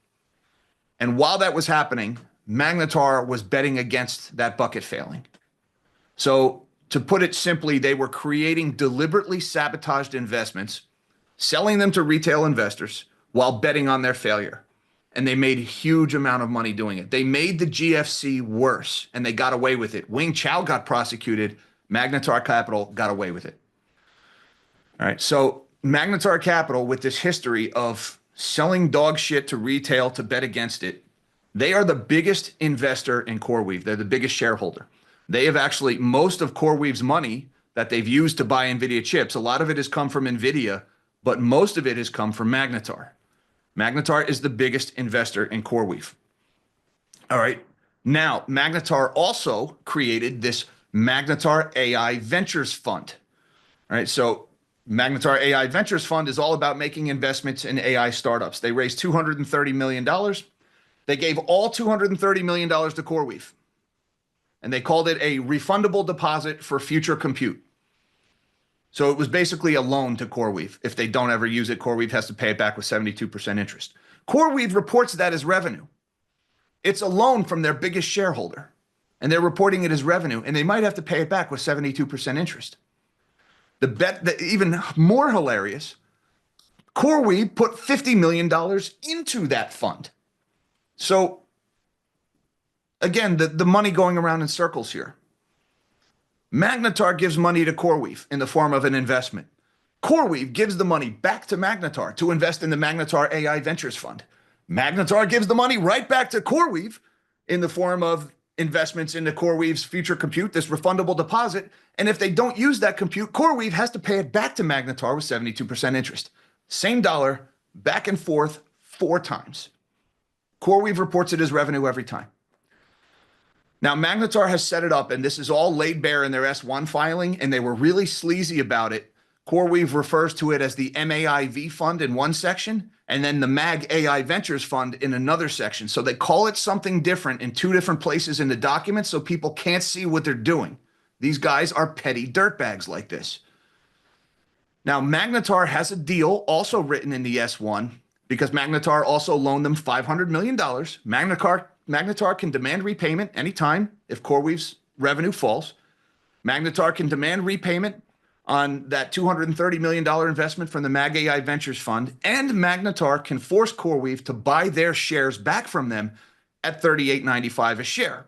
And while that was happening, Magnetar was betting against that bucket failing. So to put it simply, they were creating deliberately sabotaged investments, selling them to retail investors while betting on their failure. And they made a huge amount of money doing it. They made the GFC worse and they got away with it. Wing Chow got prosecuted. Magnetar Capital got away with it. All right. So Magnetar Capital, with this history of selling dog shit to retail to bet against it, they are the biggest investor in CoreWeave. They're the biggest shareholder. They have actually, most of CoreWeave's money that they've used to buy NVIDIA chips, a lot of it has come from NVIDIA, but most of it has come from Magnetar. Magnetar is the biggest investor in CoreWeave. All right. Now, Magnetar also created this Magnetar AI Ventures Fund. All right. So Magnetar AI Ventures Fund is all about making investments in AI startups. They raised $230 million. They gave all $230 million to CoreWeave. And they called it a refundable deposit for future compute. So it was basically a loan to CoreWeave. If they don't ever use it, CoreWeave has to pay it back with 72% interest. CoreWeave reports that as revenue. It's a loan from their biggest shareholder, and they're reporting it as revenue, and they might have to pay it back with 72% interest. The bet that even more hilarious, CoreWeave put $50 million into that fund. So again, the money going around in circles here. Magnetar gives money to CoreWeave in the form of an investment. CoreWeave gives the money back to Magnetar to invest in the Magnetar AI Ventures Fund. Magnetar gives the money right back to CoreWeave in the form of investments into CoreWeave's future compute, this refundable deposit. And if they don't use that compute, CoreWeave has to pay it back to Magnetar with 72% interest. Same dollar, back and forth 4 times. CoreWeave reports it as revenue every time. Now, Magnetar has set it up, and this is all laid bare in their S1 filing, and they were really sleazy about it. CoreWeave refers to it as the MAIV fund in one section, and then the MAG AI Ventures Fund in another section. So they call it something different in 2 different places in the document so people can't see what they're doing. These guys are petty dirtbags like this. Now, Magnetar has a deal also written in the S1 because Magnetar also loaned them $500 million. Magnetar can demand repayment anytime if CoreWeave's revenue falls. Magnetar can demand repayment on that $230 million investment from the MAG AI Ventures Fund, and Magnetar can force CoreWeave to buy their shares back from them at $38.95 a share,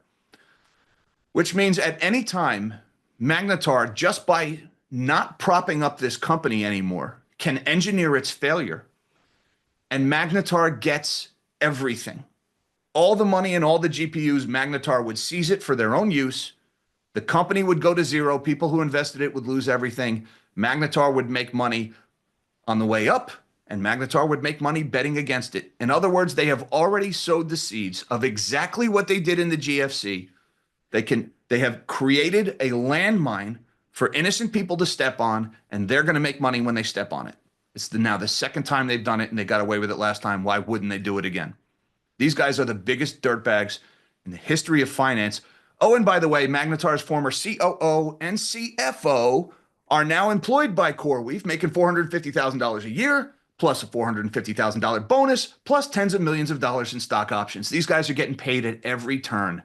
which means at any time, Magnetar, just by not propping up this company anymore, can engineer its failure, and Magnetar gets everything. All the money and all the GPUs, Magnetar would seize it for their own use. The company would go to zero. People who invested it would lose everything. Magnetar would make money on the way up, and Magnetar would make money betting against it. In other words, they have already sowed the seeds of exactly what they did in the GFC. They have created a landmine for innocent people to step on, and they're going to make money when they step on it. It's now the second time they've done it, and they got away with it last time. Why wouldn't they do it again? These guys are the biggest dirtbags in the history of finance. Oh, and by the way, Magnetar's former COO and CFO are now employed by CoreWeave, making $450,000 a year, plus a $450,000 bonus, plus tens of millions of dollars in stock options. These guys are getting paid at every turn.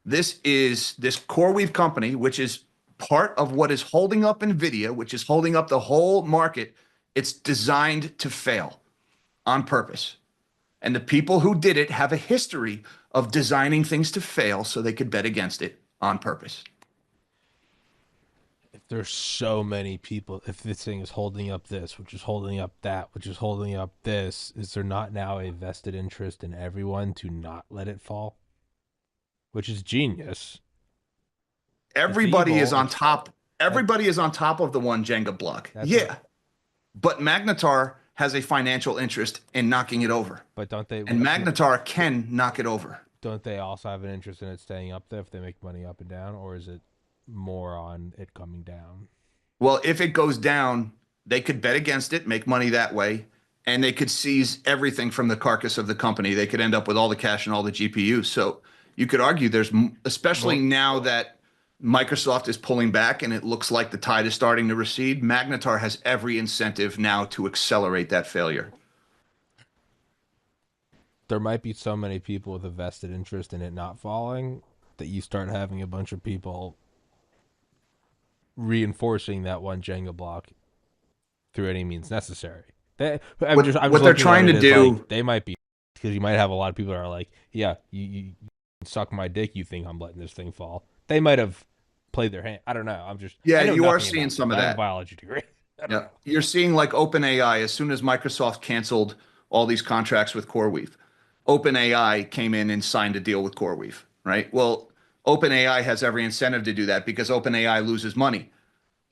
This CoreWeave company, which is part of what is holding up NVIDIA, which is holding up the whole market. It's designed to fail on purpose. And the people who did it have a history of designing things to fail so they could bet against it on purpose. If there's so many people, if this thing is holding up this, which is holding up that, which is holding up this, is there not now a vested interest in everyone to not let it fall? Which is genius. Everybody is on top. Everybody is on top of the one Jenga block. Yeah. But Magnetar has a financial interest in knocking it over. But don't they? And Magnetar can knock it over. Don't they also have an interest in it staying up there if they make money up and down, or is it more on it coming down? Well, if it goes down, they could bet against it, make money that way, and they could seize everything from the carcass of the company. They could end up with all the cash and all the GPUs. So you could argue there's, especially now that Microsoft is pulling back and it looks like the tide is starting to recede, Magnetar has every incentive now to accelerate that failure. There might be so many people with a vested interest in it not falling that you start having a bunch of people reinforcing that one Jenga block through any means necessary. What they're trying to do, like, they might be, because you might have a lot of people that are like, yeah, you suck my dick, you think I'm letting this thing fall. They might have played their hand. I don't know. You are seeing some of that. I have a biology degree. Yeah, you're seeing like OpenAI. As soon as Microsoft canceled all these contracts with CoreWeave, OpenAI came in and signed a deal with CoreWeave, right? Well, OpenAI has every incentive to do that because OpenAI loses money.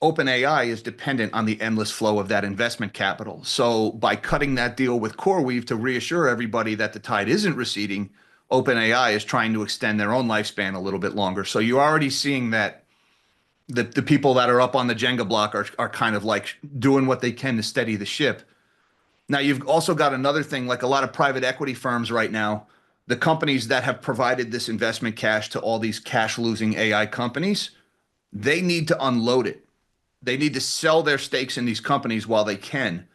OpenAI is dependent on the endless flow of that investment capital. So by cutting that deal with CoreWeave to reassure everybody that the tide isn't receding, OpenAI is trying to extend their own lifespan a little bit longer. So you're already seeing that the people that are up on the Jenga block are kind of like doing what they can to steady the ship. Now, you've also got another thing, like a lot of private equity firms right now, the companies that have provided this investment cash to all these cash-losing AI companies, they need to unload it. They need to sell their stakes in these companies while they can.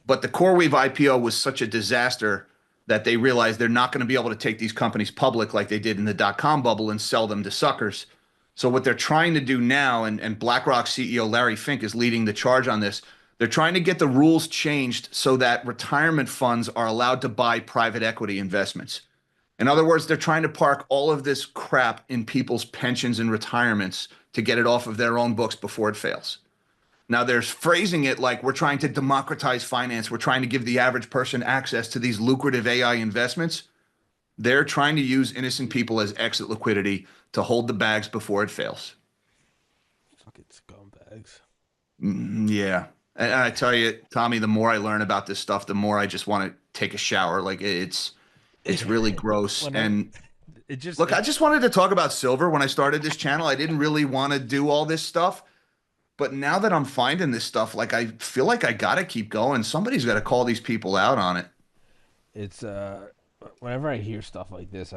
But the CoreWeave IPO was such a disaster that they realized they're not going to be able to take these companies public like they did in the dot-com bubble and sell them to suckers. So what they're trying to do now, and BlackRock CEO Larry Fink is leading the charge on this, they're trying to get the rules changed so that retirement funds are allowed to buy private equity investments. In other words, they're trying to park all of this crap in people's pensions and retirements to get it off of their own books before it fails. Now, they're phrasing it like we're trying to democratize finance. We're trying to give the average person access to these lucrative AI investments. They're trying to use innocent people as exit liquidity to hold the bags before it fails. Fucking scumbags. Yeah. And I tell you, Tommy, the more I learn about this stuff, the more I just want to take a shower. Like it's really gross. And I just wanted to talk about silver when I started this channel. I didn't really want to do all this stuff. But now that I'm finding this stuff, like I feel like I got to keep going. Somebody's got to call these people out on it. It's whenever I hear stuff like this,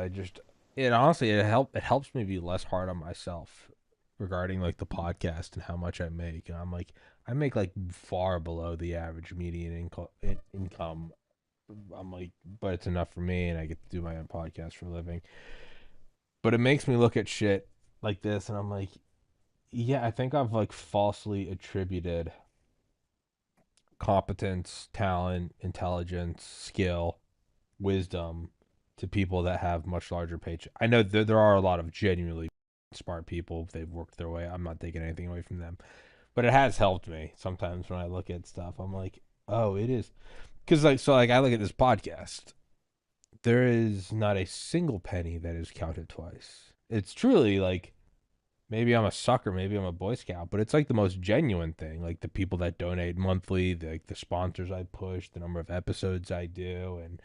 it helps me be less hard on myself regarding like the podcast and how much I make. And I'm like, I make like far below the average median income. I'm like, but it's enough for me, and I get to do my own podcast for a living. But it makes me look at shit like this, and I'm like, yeah, I think I've like falsely attributed competence, talent, intelligence, skill, wisdom to people that have much larger paycheck. I know there are a lot of genuinely smart people. They've worked their way. I'm not taking anything away from them. But it has helped me sometimes when I look at stuff. I'm like, oh, it is because like I look at this podcast. There is not a single penny that is counted twice. It's truly like maybe I'm a sucker, maybe I'm a Boy Scout, but it's like the most genuine thing. Like the people that donate monthly, like the sponsors I push, the number of episodes I do, and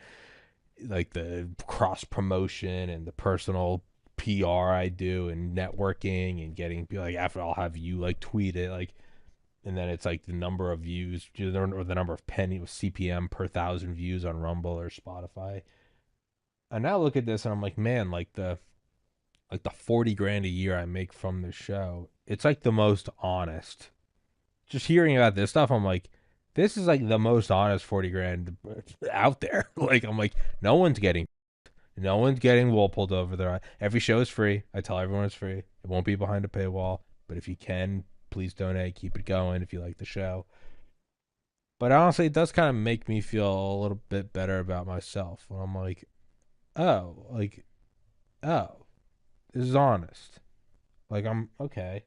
like the cross promotion and the personal PR I do and networking and getting like after I'll have you like tweet it like and then it's like the number of views or the number of penny with CPM per thousand views on Rumble or Spotify. I now look at this and I'm like, man, like the 40 grand a year I make from this show, it's like the most honest. Just hearing about this stuff, I'm like, this is like the most honest 40 grand out there. Like, I'm like, no one's getting wool pulled over their eye. Every show is free. I tell everyone it's free. It won't be behind a paywall. But if you can, please donate. Keep it going if you like the show. But honestly, it does kind of make me feel a little bit better about myself. When I'm like, oh, this is honest. Like, I'm okay.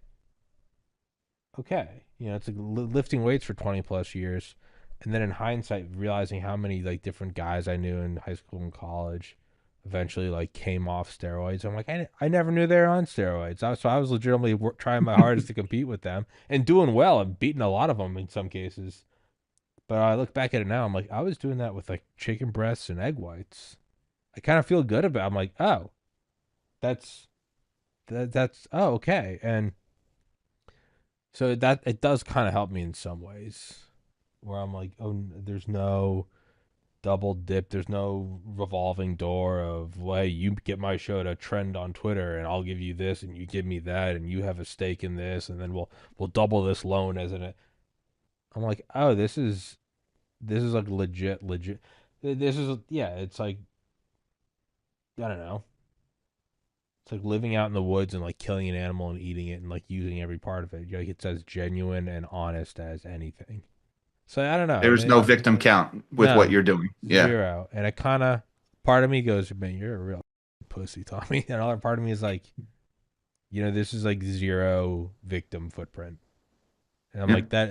Okay. You know, it's like lifting weights for 20 plus years. And then in hindsight, realizing how many like different guys I knew in high school and college eventually like came off steroids. I'm like, I never knew they were on steroids. So I was legitimately trying my hardest to compete with them and doing well and beating a lot of them in some cases. But I look back at it now, I'm like, I was doing that with like chicken breasts and egg whites. I kind of feel good about it. I'm like, oh, that's that's oh, okay. And so that it does kind of help me in some ways where I'm like, oh, there's no double dip. There's no revolving door of, well, hey, you get my show to trend on Twitter, and I'll give you this, and you give me that, and you have a stake in this, and then we'll double this loan as an. I'm like, oh, this is like legit. This is yeah. It's like I don't know. It's like living out in the woods and like killing an animal and eating it and like using every part of it. Like it's as genuine and honest as anything. So I don't know. There's no victim count with what No, you're doing. Yeah. zero. And it kind of, part of me goes, man, you're a real pussy, Tommy. And another part of me is like, this is like zero victim footprint. And I'm Yeah. like that.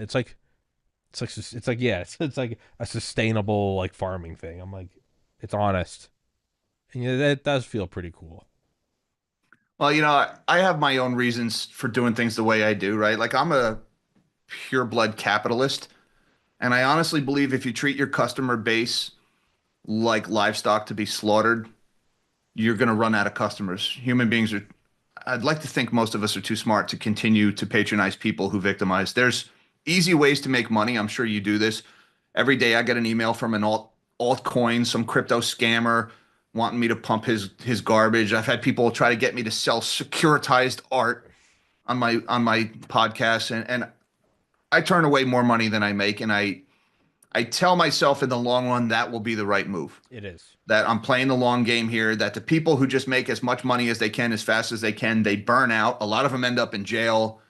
Yeah, it's like a sustainable like farming thing. I'm like, it's honest, and that does feel pretty cool. Well, I have my own reasons for doing things the way I do, right? Like I'm a pure blood capitalist, and I honestly believe if you treat your customer base like livestock to be slaughtered, you're going to run out of customers. Human beings are, I'd like to think most of us are too smart to continue to patronize people who victimize. There's easy ways to make money. I'm sure you do this. Every day I get an email from an altcoin, some crypto scammer wanting me to pump his garbage. I've had people try to get me to sell securitized art on my podcast, and I turn away more money than I make, and I tell myself in the long run that will be the right move. It is. That I'm playing the long game here, that the people who just make as much money as they can as fast as they can, they burn out. A lot of them end up in jail.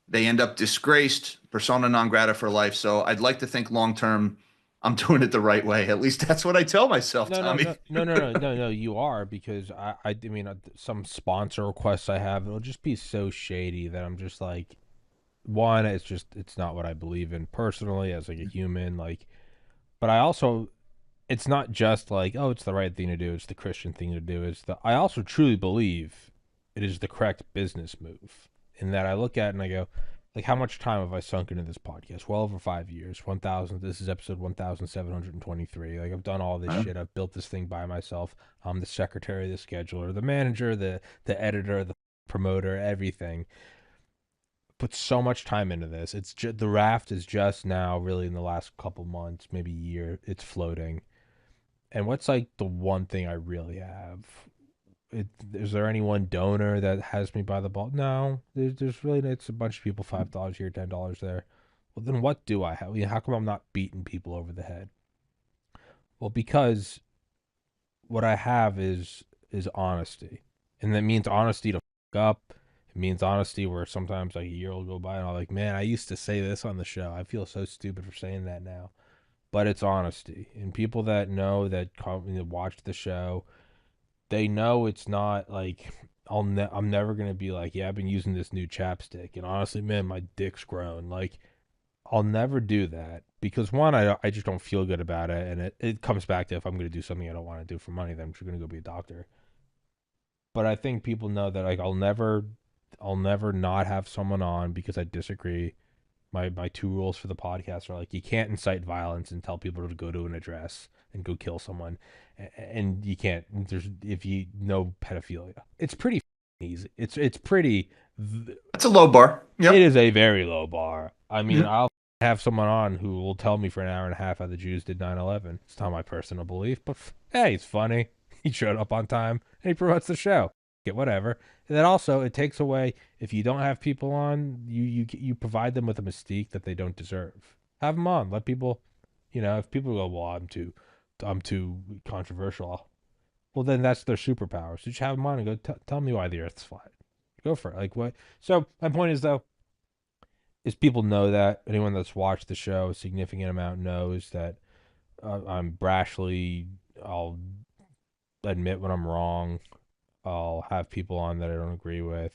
They end up disgraced, persona non grata for life. So I'd like to think long term I'm doing it the right way. At least that's what I tell myself, No, no, Tommy. no, no, no, no, no, no. You are because I mean, some sponsor requests I have, it'll just be so shady that I'm just like, one, it's not what I believe in personally as like a human, like, but I also it's not just like, oh, it's the right thing to do, it's the Christian thing to do. I also truly believe it is the correct business move. In that I look at it and I go, like, how much time have I sunk into this podcast? Well over 5 years. 1,000. This is episode 1,723. Like I've done all this Huh? shit. I've built this thing by myself. I'm the secretary, the scheduler, the manager, the editor, the promoter, everything. Put so much time into this. The raft is just now, really, in the last couple months, maybe year, it's floating. And what's like the one thing I really have? Is there any one donor that has me by the ball? No, there's really it's a bunch of people, $5 here, $10 there. Well, then what do I have? How come I'm not beating people over the head? Well, because what I have is honesty, and that means honesty to fuck up. It means honesty where sometimes like a year will go by and I'm like, man, I used to say this on the show. I feel so stupid for saying that now, but it's honesty, and people that know that watch the show, they know it's not like I'm never gonna be like, yeah, I've been using this new chapstick, and honestly, man, my dick's grown. Like, I'll never do that because one, I just don't feel good about it, and it comes back to if I'm gonna do something I don't want to do for money, then I'm just gonna go be a doctor. But I think people know that like I'll never not have someone on because I disagree. My two rules for the podcast are like you can't incite violence and tell people to go to an address and go kill someone, and you can't. There's if you know pedophilia, it's pretty easy. It's pretty. That's a low bar. It Yep. is a very low bar. I mean, Yeah. I'll have someone on who will tell me for an hour and a half how the Jews did 9/11. It's not my personal belief, but hey, it's funny. He showed up on time and he promotes the show. Get whatever. And then also, it takes away if you don't have people on, you provide them with a mystique that they don't deserve. Have them on. Let people, if people go, well, I'm too controversial. Well, then that's their superpower. So just have them on and go tell me why the Earth's flat. Go for it. Like what? So my point is though, is people know that anyone that's watched the show a significant amount knows that I'm brashly. I'll admit when I'm wrong. I'll have people on that I don't agree with,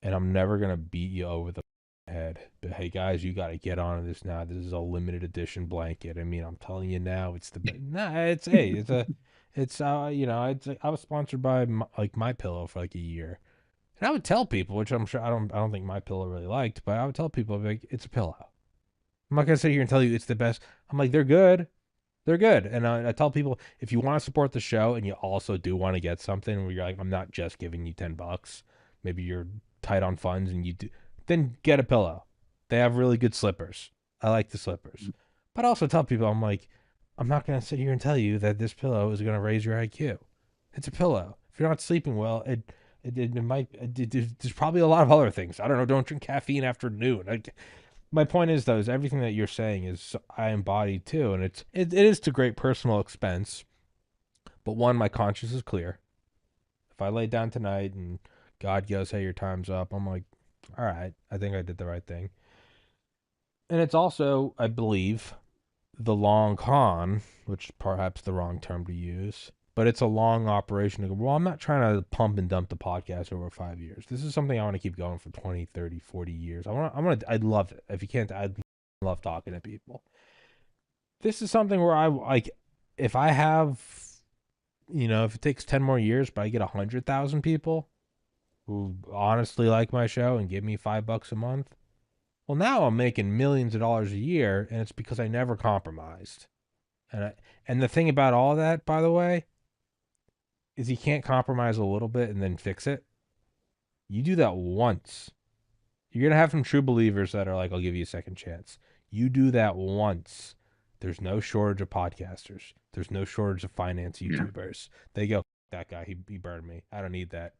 and I'm never gonna beat you over the head. But hey, guys, you got to get on this now. This is a limited edition blanket. I mean, I'm telling you now, it's the nah. It's hey, I was sponsored by like My Pillow for like a year. And I would tell people, which I'm sure I don't think My Pillow really liked, but I would tell people like it's a pillow. I'm not gonna sit here and tell you it's the best. I'm like they're good, they're good, and I tell people if you want to support the show and you also do want to get something where you're like I'm not just giving you $10. Maybe you're tight on funds and you do, then get a pillow. They have really good slippers. I like the slippers, but I also tell people I'm like I'm not gonna sit here and tell you that this pillow is gonna raise your IQ. It's a pillow. If you're not sleeping well, it might. There's probably a lot of other things. I don't know. Don't drink caffeine after noon. My point is, though, is everything that you're saying is I embody too, and it is to great personal expense. But one, my conscience is clear. If I lay down tonight and God goes, "Hey, your time's up," I'm like, all right, I think I did the right thing. And it's also, I believe, the long con, which is perhaps the wrong term to use, but it's a long operation to go, well, I'm not trying to pump and dump the podcast over 5 years. This is something I want to keep going for 20, 30, 40 years. I'd love it. If you can't, I'd love talking to people. This is something where I like, if I have, if it takes 10 more years, but I get 100,000 people who honestly like my show and give me $5 a month, well, now I'm making millions of dollars a year, and it's because I never compromised. And the thing about all that, by the way, is you can't compromise a little bit and then fix it. You do that once. You're gonna have some true believers that are like, I'll give you a second chance. You do that once. There's no shortage of podcasters. There's no shortage of finance Yeah. YouTubers. They go, that guy, he burned me. I don't need that.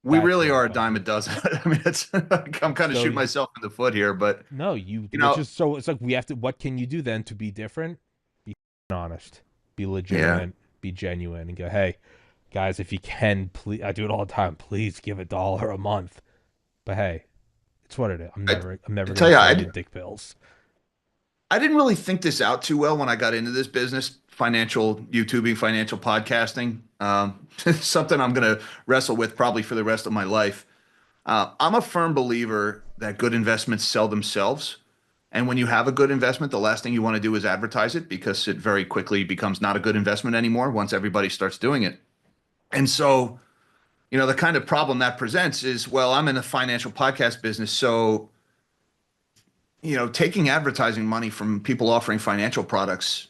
We That's really where are it a dime comes. a dozen. I mean, it's I'm kind of So shooting myself in the foot here, but no, you which know, is so it's like we have to. What can you do then to be different? Be honest, be yeah. legitimate, be genuine, and go, hey, guys, if you can, please. I do it all the time. Please give $1 a month. But hey, it's what it is. I, I'm never I gonna tell you, sell you dick pills. I didn't really think this out too well when I got into this business, financial YouTubing, financial podcasting. Something I'm going to wrestle with probably for the rest of my life. I'm a firm believer that good investments sell themselves. And when you have a good investment, the last thing you want to do is advertise it because it very quickly becomes not a good investment anymore once everybody starts doing it. And so, the kind of problem that presents is, well, I'm in the financial podcast business. So, taking advertising money from people offering financial products,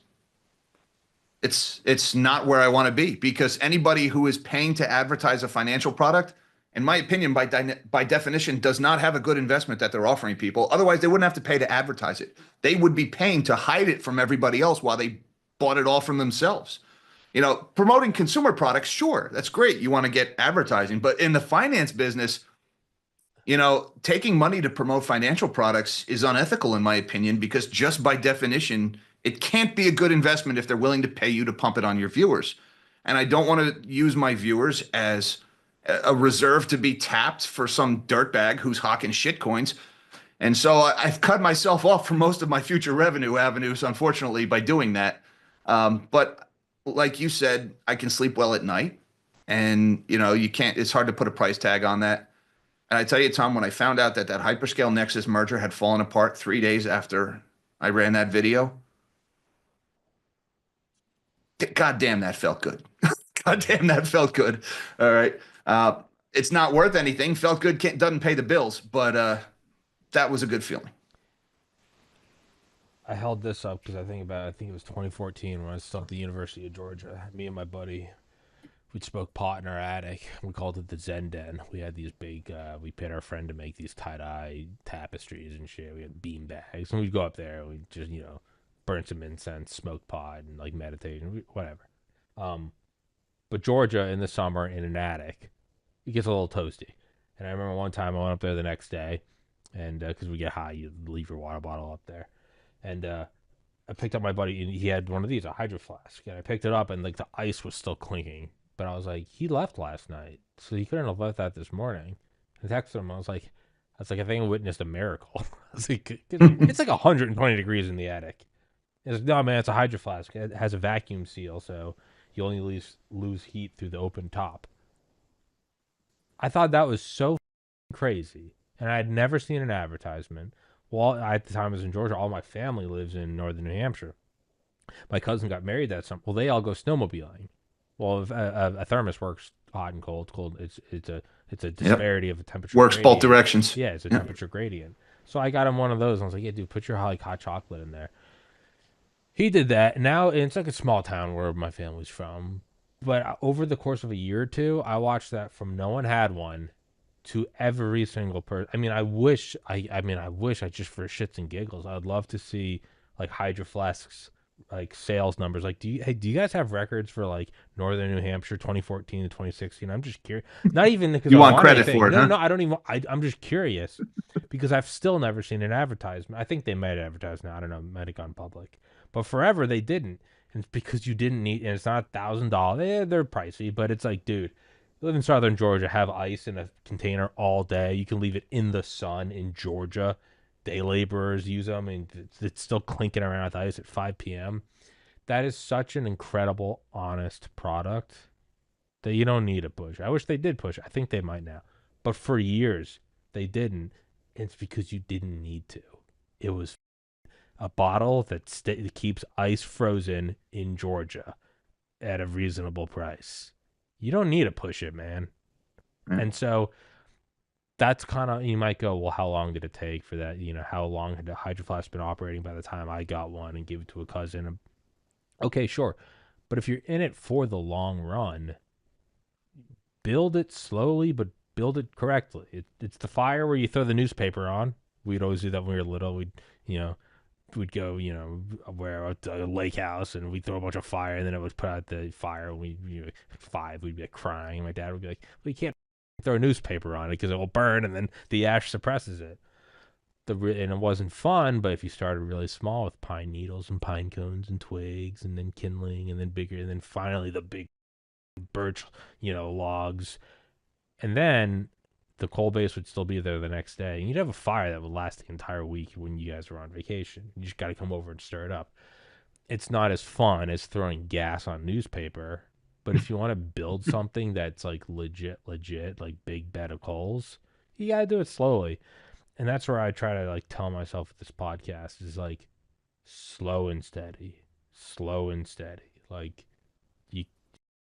it's not where I want to be because anybody who is paying to advertise a financial product, in my opinion, by definition, does not have a good investment that they're offering people. Otherwise, they wouldn't have to pay to advertise it. They would be paying to hide it from everybody else while they bought it all from themselves. Promoting consumer products, sure, that's great. You want to get advertising, but in the finance business, taking money to promote financial products is unethical, in my opinion, because just by definition, it can't be a good investment if they're willing to pay you to pump it on your viewers. And I don't want to use my viewers as a reserve to be tapped for some dirtbag who's hawking shit coins. And so I've cut myself off from most of my future revenue avenues, unfortunately, by doing that. But like you said, I can sleep well at night. And you can't. It's hard to put a price tag on that. And I tell you, Tom, when I found out that that hyperscale Nexus merger had fallen apart 3 days after I ran that video, God damn, that felt good. God damn, that felt good. All right. It's not worth anything. Felt good. Doesn't pay the bills, but that was a good feeling. I held this up because I think it was 2014 when I was still at the University of Georgia. Me and my buddy, we'd smoke pot in our attic. We called it the Zen Den. We had these big, we paid our friend to make these tie-dye tapestries and shit. We had bean bags. And we'd go up there and we'd just, burn some incense, smoke pot, and like meditate and whatever. Um, but Georgia in the summer in an attic, it gets a little toasty. And I remember one time I went up there the next day, and because we get high, you leave your water bottle up there. And I picked up my buddy, and he had one of these, a hydro flask. And I picked it up, and like the ice was still clinking. But I was like, he left last night, so he couldn't have left that this morning. I texted him. I think I witnessed a miracle. I was like, it's like 120 degrees in the attic. He's like, no, man, it's a hydro flask. It has a vacuum seal, so you only lose heat through the open top. I thought that was so crazy, and I had never seen an advertisement. Well, at the time I was in Georgia. All my family lives in northern New Hampshire. My cousin got married that summer. Well, they all go snowmobiling. Well, if a thermos works hot and cold. Cold. It's a Yep. disparity of a temperature Works both gradient. directions. Yeah, it's a Yep. temperature gradient. So I got him one of those. I was like, yeah, dude, put your hot chocolate in there. He did that. Now it's like a small town where my family's from. But over the course of a year or two, I watched that from no one had one to every single person. I mean, I wish I just for shits and giggles, I'd love to see like Hydro Flask's like sales numbers. Like, do you guys have records for like Northern New Hampshire 2014 to 2016? I'm just curious. Not even because You I want want credit anything. for it, No, huh? no, I don't even. I'm just curious because I've still never seen an advertisement. I think they might advertise now. I don't know. It might have gone public, but forever they didn't. And it's because you didn't need, and it's not $1,000. They're pricey, but it's like, dude, you live in southern Georgia, have ice in a container all day. You can leave it in the sun in Georgia. Day laborers use them, and it's still clinking around with ice at 5 p.m. That is such an incredible, honest product that you don't need a push. I wish they did push. I think they might now. But for years, they didn't. It's because you didn't need to. It was a bottle that keeps ice frozen in Georgia at a reasonable price. You don't need to push it, man. Yeah. And so that's kind of, you might go, well, how long did it take for that? How long had the Hydro Flask been operating by the time I got one and gave it to a cousin? Okay, sure. But if you're in it for the long run, build it slowly, but build it correctly. It's the fire where you throw the newspaper on. We'd always do that when we were little. You know, we'd go, where a lake house, and we'd throw a bunch of fire, and then it would put out the fire. And we'd be like crying. And my dad would be like, "Well, you can't throw a newspaper on it because it will burn, and then the ash suppresses it." And it wasn't fun, but if you started really small with pine needles and pine cones and twigs, and then kindling, and then bigger, and then finally the big birch, logs, and then the coal base would still be there the next day. And you'd have a fire that would last the entire week when you guys were on vacation. You just got to come over and stir it up. It's not as fun as throwing gas on newspaper, but if you want to build something that's like legit, like big bed of coals, you got to do it slowly. And that's where I try to like tell myself with this podcast is like slow and steady, slow and steady. Like you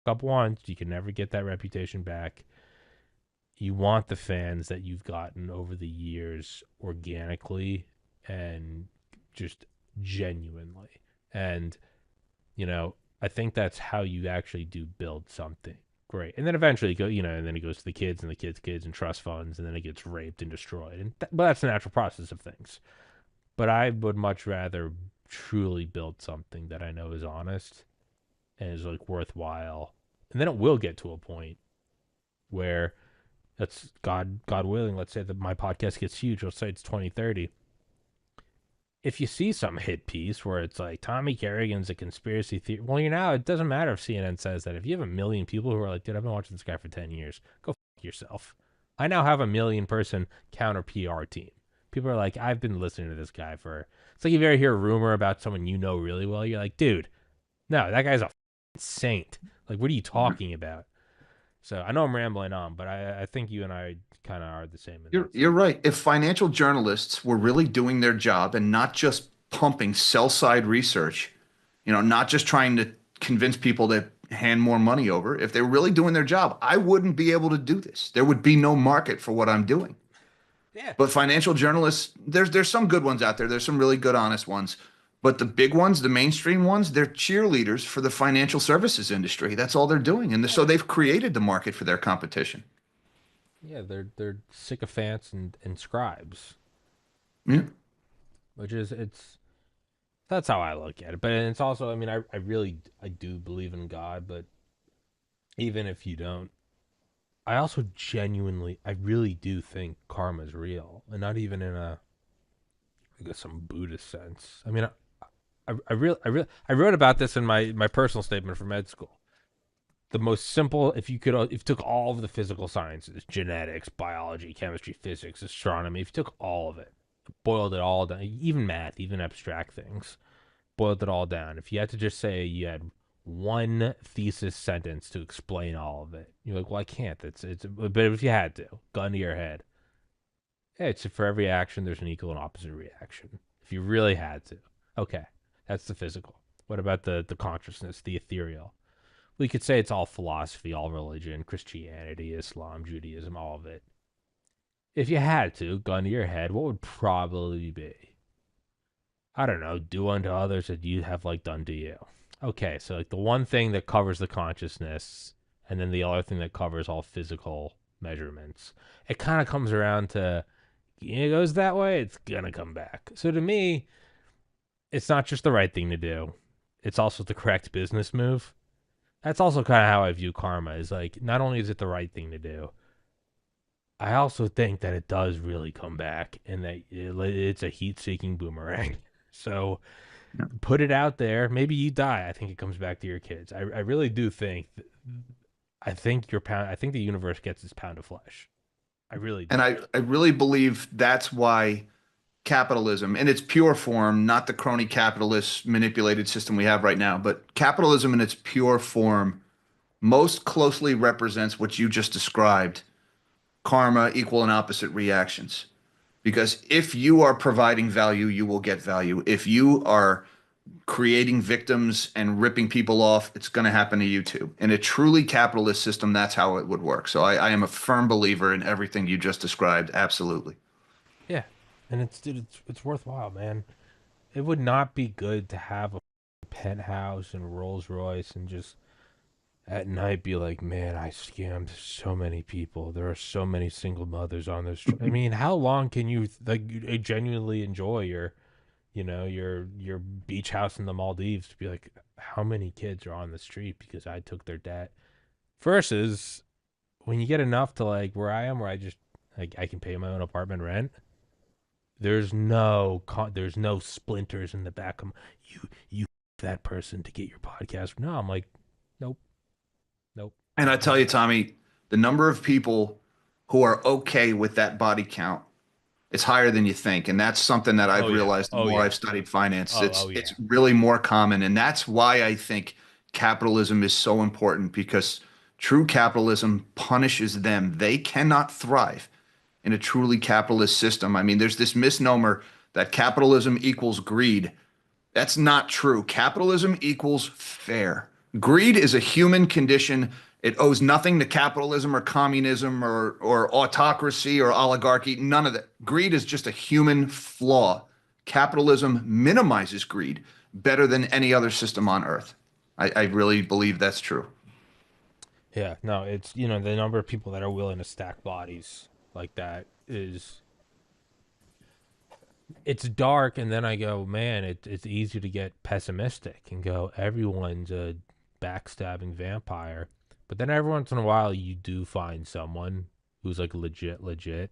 up once, you can never get that reputation back. You want the fans that you've gotten over the years organically and just genuinely. And, I think that's how you actually do build something great. And then eventually and then it goes to the kids and the kids and trust funds, and then it gets raped and destroyed. But that's the natural process of things. But I would much rather truly build something that I know is honest and is like worthwhile. And then it will get to a point where that's God willing. Let's say that my podcast gets huge. Let's say it's 2030. If you see some hit piece where it's like Tommy Kerrigan's a conspiracy theory, well, it doesn't matter if CNN says that. If you have 1 million people who are like, dude, I've been watching this guy for 10 years, go fuck yourself. I now have 1 million person counter PR team. People are like, I've been listening to this guy for. It's like if you ever hear a rumor about someone you know really well, you're like, dude, no, that guy's a saint. Like, what are you talking about? So I know I'm rambling on, but I think you and I kind of are the same in You're that you're sense. right. If financial journalists were really doing their job and not just pumping sell side research, not just trying to convince people to hand more money over, if they were really doing their job, I wouldn't be able to do this. There would be no market for what I'm doing. Yeah. But financial journalists, there's some good ones out there. There's some really good, honest ones. But the big ones, the mainstream ones, they're cheerleaders for the financial services industry. That's all they're doing. And so Yeah. they've created the market for their competition. Yeah, they're sycophants and scribes, Yeah. which is it's that's how I look at it. But it's also, I mean, I really I do believe in God, but even if you don't, I also genuinely I really do think karma is real, and not even in a I guess some Buddhist sense. I mean, I wrote about this in my personal statement for med school. The most simple, if you took all of the physical sciences, genetics, biology, chemistry, physics, astronomy, if you took all of it, boiled it all down, even math, even abstract things, boiled it all down. If you had to just say you had one thesis sentence to explain all of it, you're like, well, I can't. It's. But if you had to, gun to your head, yeah, it's for every action there's an equal and opposite reaction. If you really had to, okay, that's the physical. What about the consciousness, the ethereal? We could say it's all philosophy, all religion, Christianity, Islam, Judaism, all of it. If you had to, gun to your head, what would probably be? I don't know, do unto others that you have like done to you. Okay, so like the one thing that covers the consciousness, and then the other thing that covers all physical measurements. It kind of comes around to it goes that way, it's gonna come back. So to me, it's not just the right thing to do; it's also the correct business move. That's also kind of how I view karma. Is like not only is it the right thing to do, I also think that it does really come back, and that it's a heat-seeking boomerang. So put it out there. Maybe you die. I think it comes back to your kids. I really do think. I think your pound. I think the universe gets its pound of flesh. I really do. And I really believe that's why capitalism in its pure form, not the crony capitalist manipulated system we have right now, but capitalism in its pure form most closely represents what you just described, karma, equal and opposite reactions. Because if you are providing value, you will get value. If you are creating victims and ripping people off, it's going to happen to you too. In a truly capitalist system, that's how it would work. So I am a firm believer in everything you just described. Absolutely. Yeah, and it's dude, it's worthwhile, man. It would not be good to have a penthouse and Rolls Royce and just at night be like, man, I scammed so many people. There are so many single mothers on this. I mean, how long can you like genuinely enjoy your beach house in the Maldives to be like, how many kids are on the street because I took their debt? Versus when you get enough to like where I am, where I just like I can pay my own apartment rent. There's no splinters in the back of you that person to get your podcast. No, I'm like, nope, nope. And I tell you, Tommy, the number of people who are okay with that body count, it's higher than you think. And that's something that I've Oh yeah, realized the oh more I've yeah, studied finance. oh It's yeah, really more common. And that's why I think capitalism is so important because true capitalism punishes them. They cannot thrive in a truly capitalist system. I mean, there's this misnomer that capitalism equals greed. That's not true. Capitalism equals fair. Greed is a human condition. It owes nothing to capitalism or communism or autocracy or oligarchy. None of that. Greed is just a human flaw. Capitalism minimizes greed better than any other system on earth. I really believe that's true. yeah. No, it's the number of people that are willing to stack bodies like that is it's dark, and then I go, man, it's easy to get pessimistic and go, everyone's a backstabbing vampire. But then every once in a while, you do find someone who's like legit.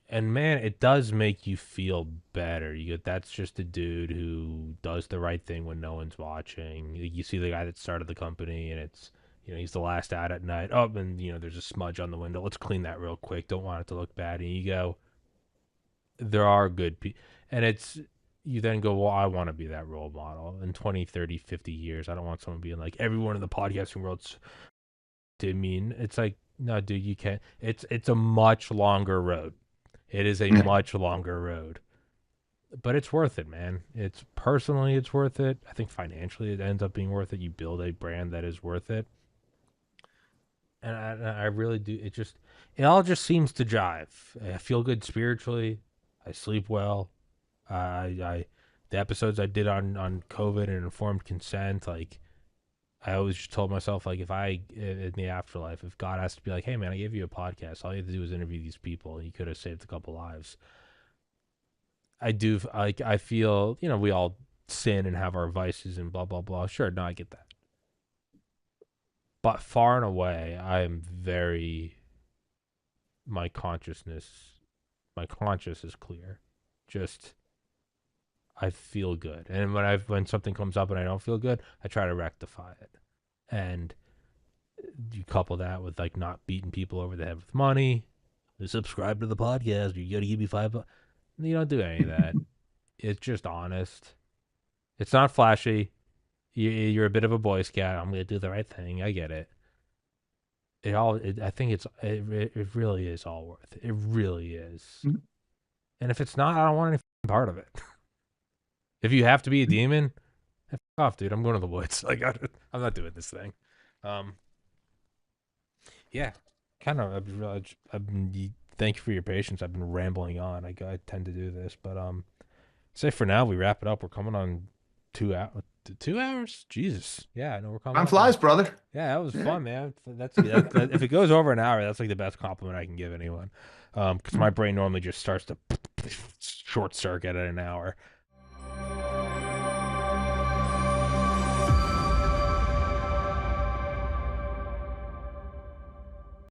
And man, it does make you feel better. You get that's just a dude who does the right thing when no one's watching. You see the guy that started the company, and it's he's the last out at night. Oh, and there's a smudge on the window. Let's clean that real quick. Don't want it to look bad. And you go, there are good people, and it's you then go, well, I want to be that role model in 20, 30, 50 years. I don't want someone being like everyone in the podcasting world's I mean, it's like, no, dude, you can't. It's a much longer road. It is a Yeah. much longer road, but it's worth it, man. It's personally, it's worth it. I think financially, it ends up being worth it. You build a brand that is worth it, and I really do. It all just seems to jive. I feel good spiritually. I sleep well. I the episodes I did on COVID and informed consent, like I always just told myself, like, if I in the afterlife, if God has to be like, hey man, I gave you a podcast, all you have to do is interview these people, and you could have saved a couple lives. I do like I feel, we all sin and have our vices and blah blah blah. Sure, no, I get that, but far and away, I am very my consciousness, my conscience is clear. Just I feel good, and when something comes up and I don't feel good, I try to rectify it, and you couple that with like not beating people over the head with money. Subscribe to the podcast. You gotta give me $5. You don't do any of that. It's just honest. It's not flashy. You're a bit of a Boy Scout. I'm gonna do the right thing. I get it. I think it really is all worth it. It really is. And if it's not, I don't want any part of it. If you have to be a demon, fuck off, dude. I'm going to the woods. Like I'm not doing this thing. Um, yeah, kind of. Thank you for your patience. I've been rambling on. I tend to do this, but say for now we wrap it up. We're coming on 2 hours. 2 hours? Jesus. Yeah, I know we're coming Time up on. flies, brother. Yeah, that was Yeah. fun, man. If it goes over an hour, that's like the best compliment I can give anyone. Because my brain normally just starts to short circuit at an hour.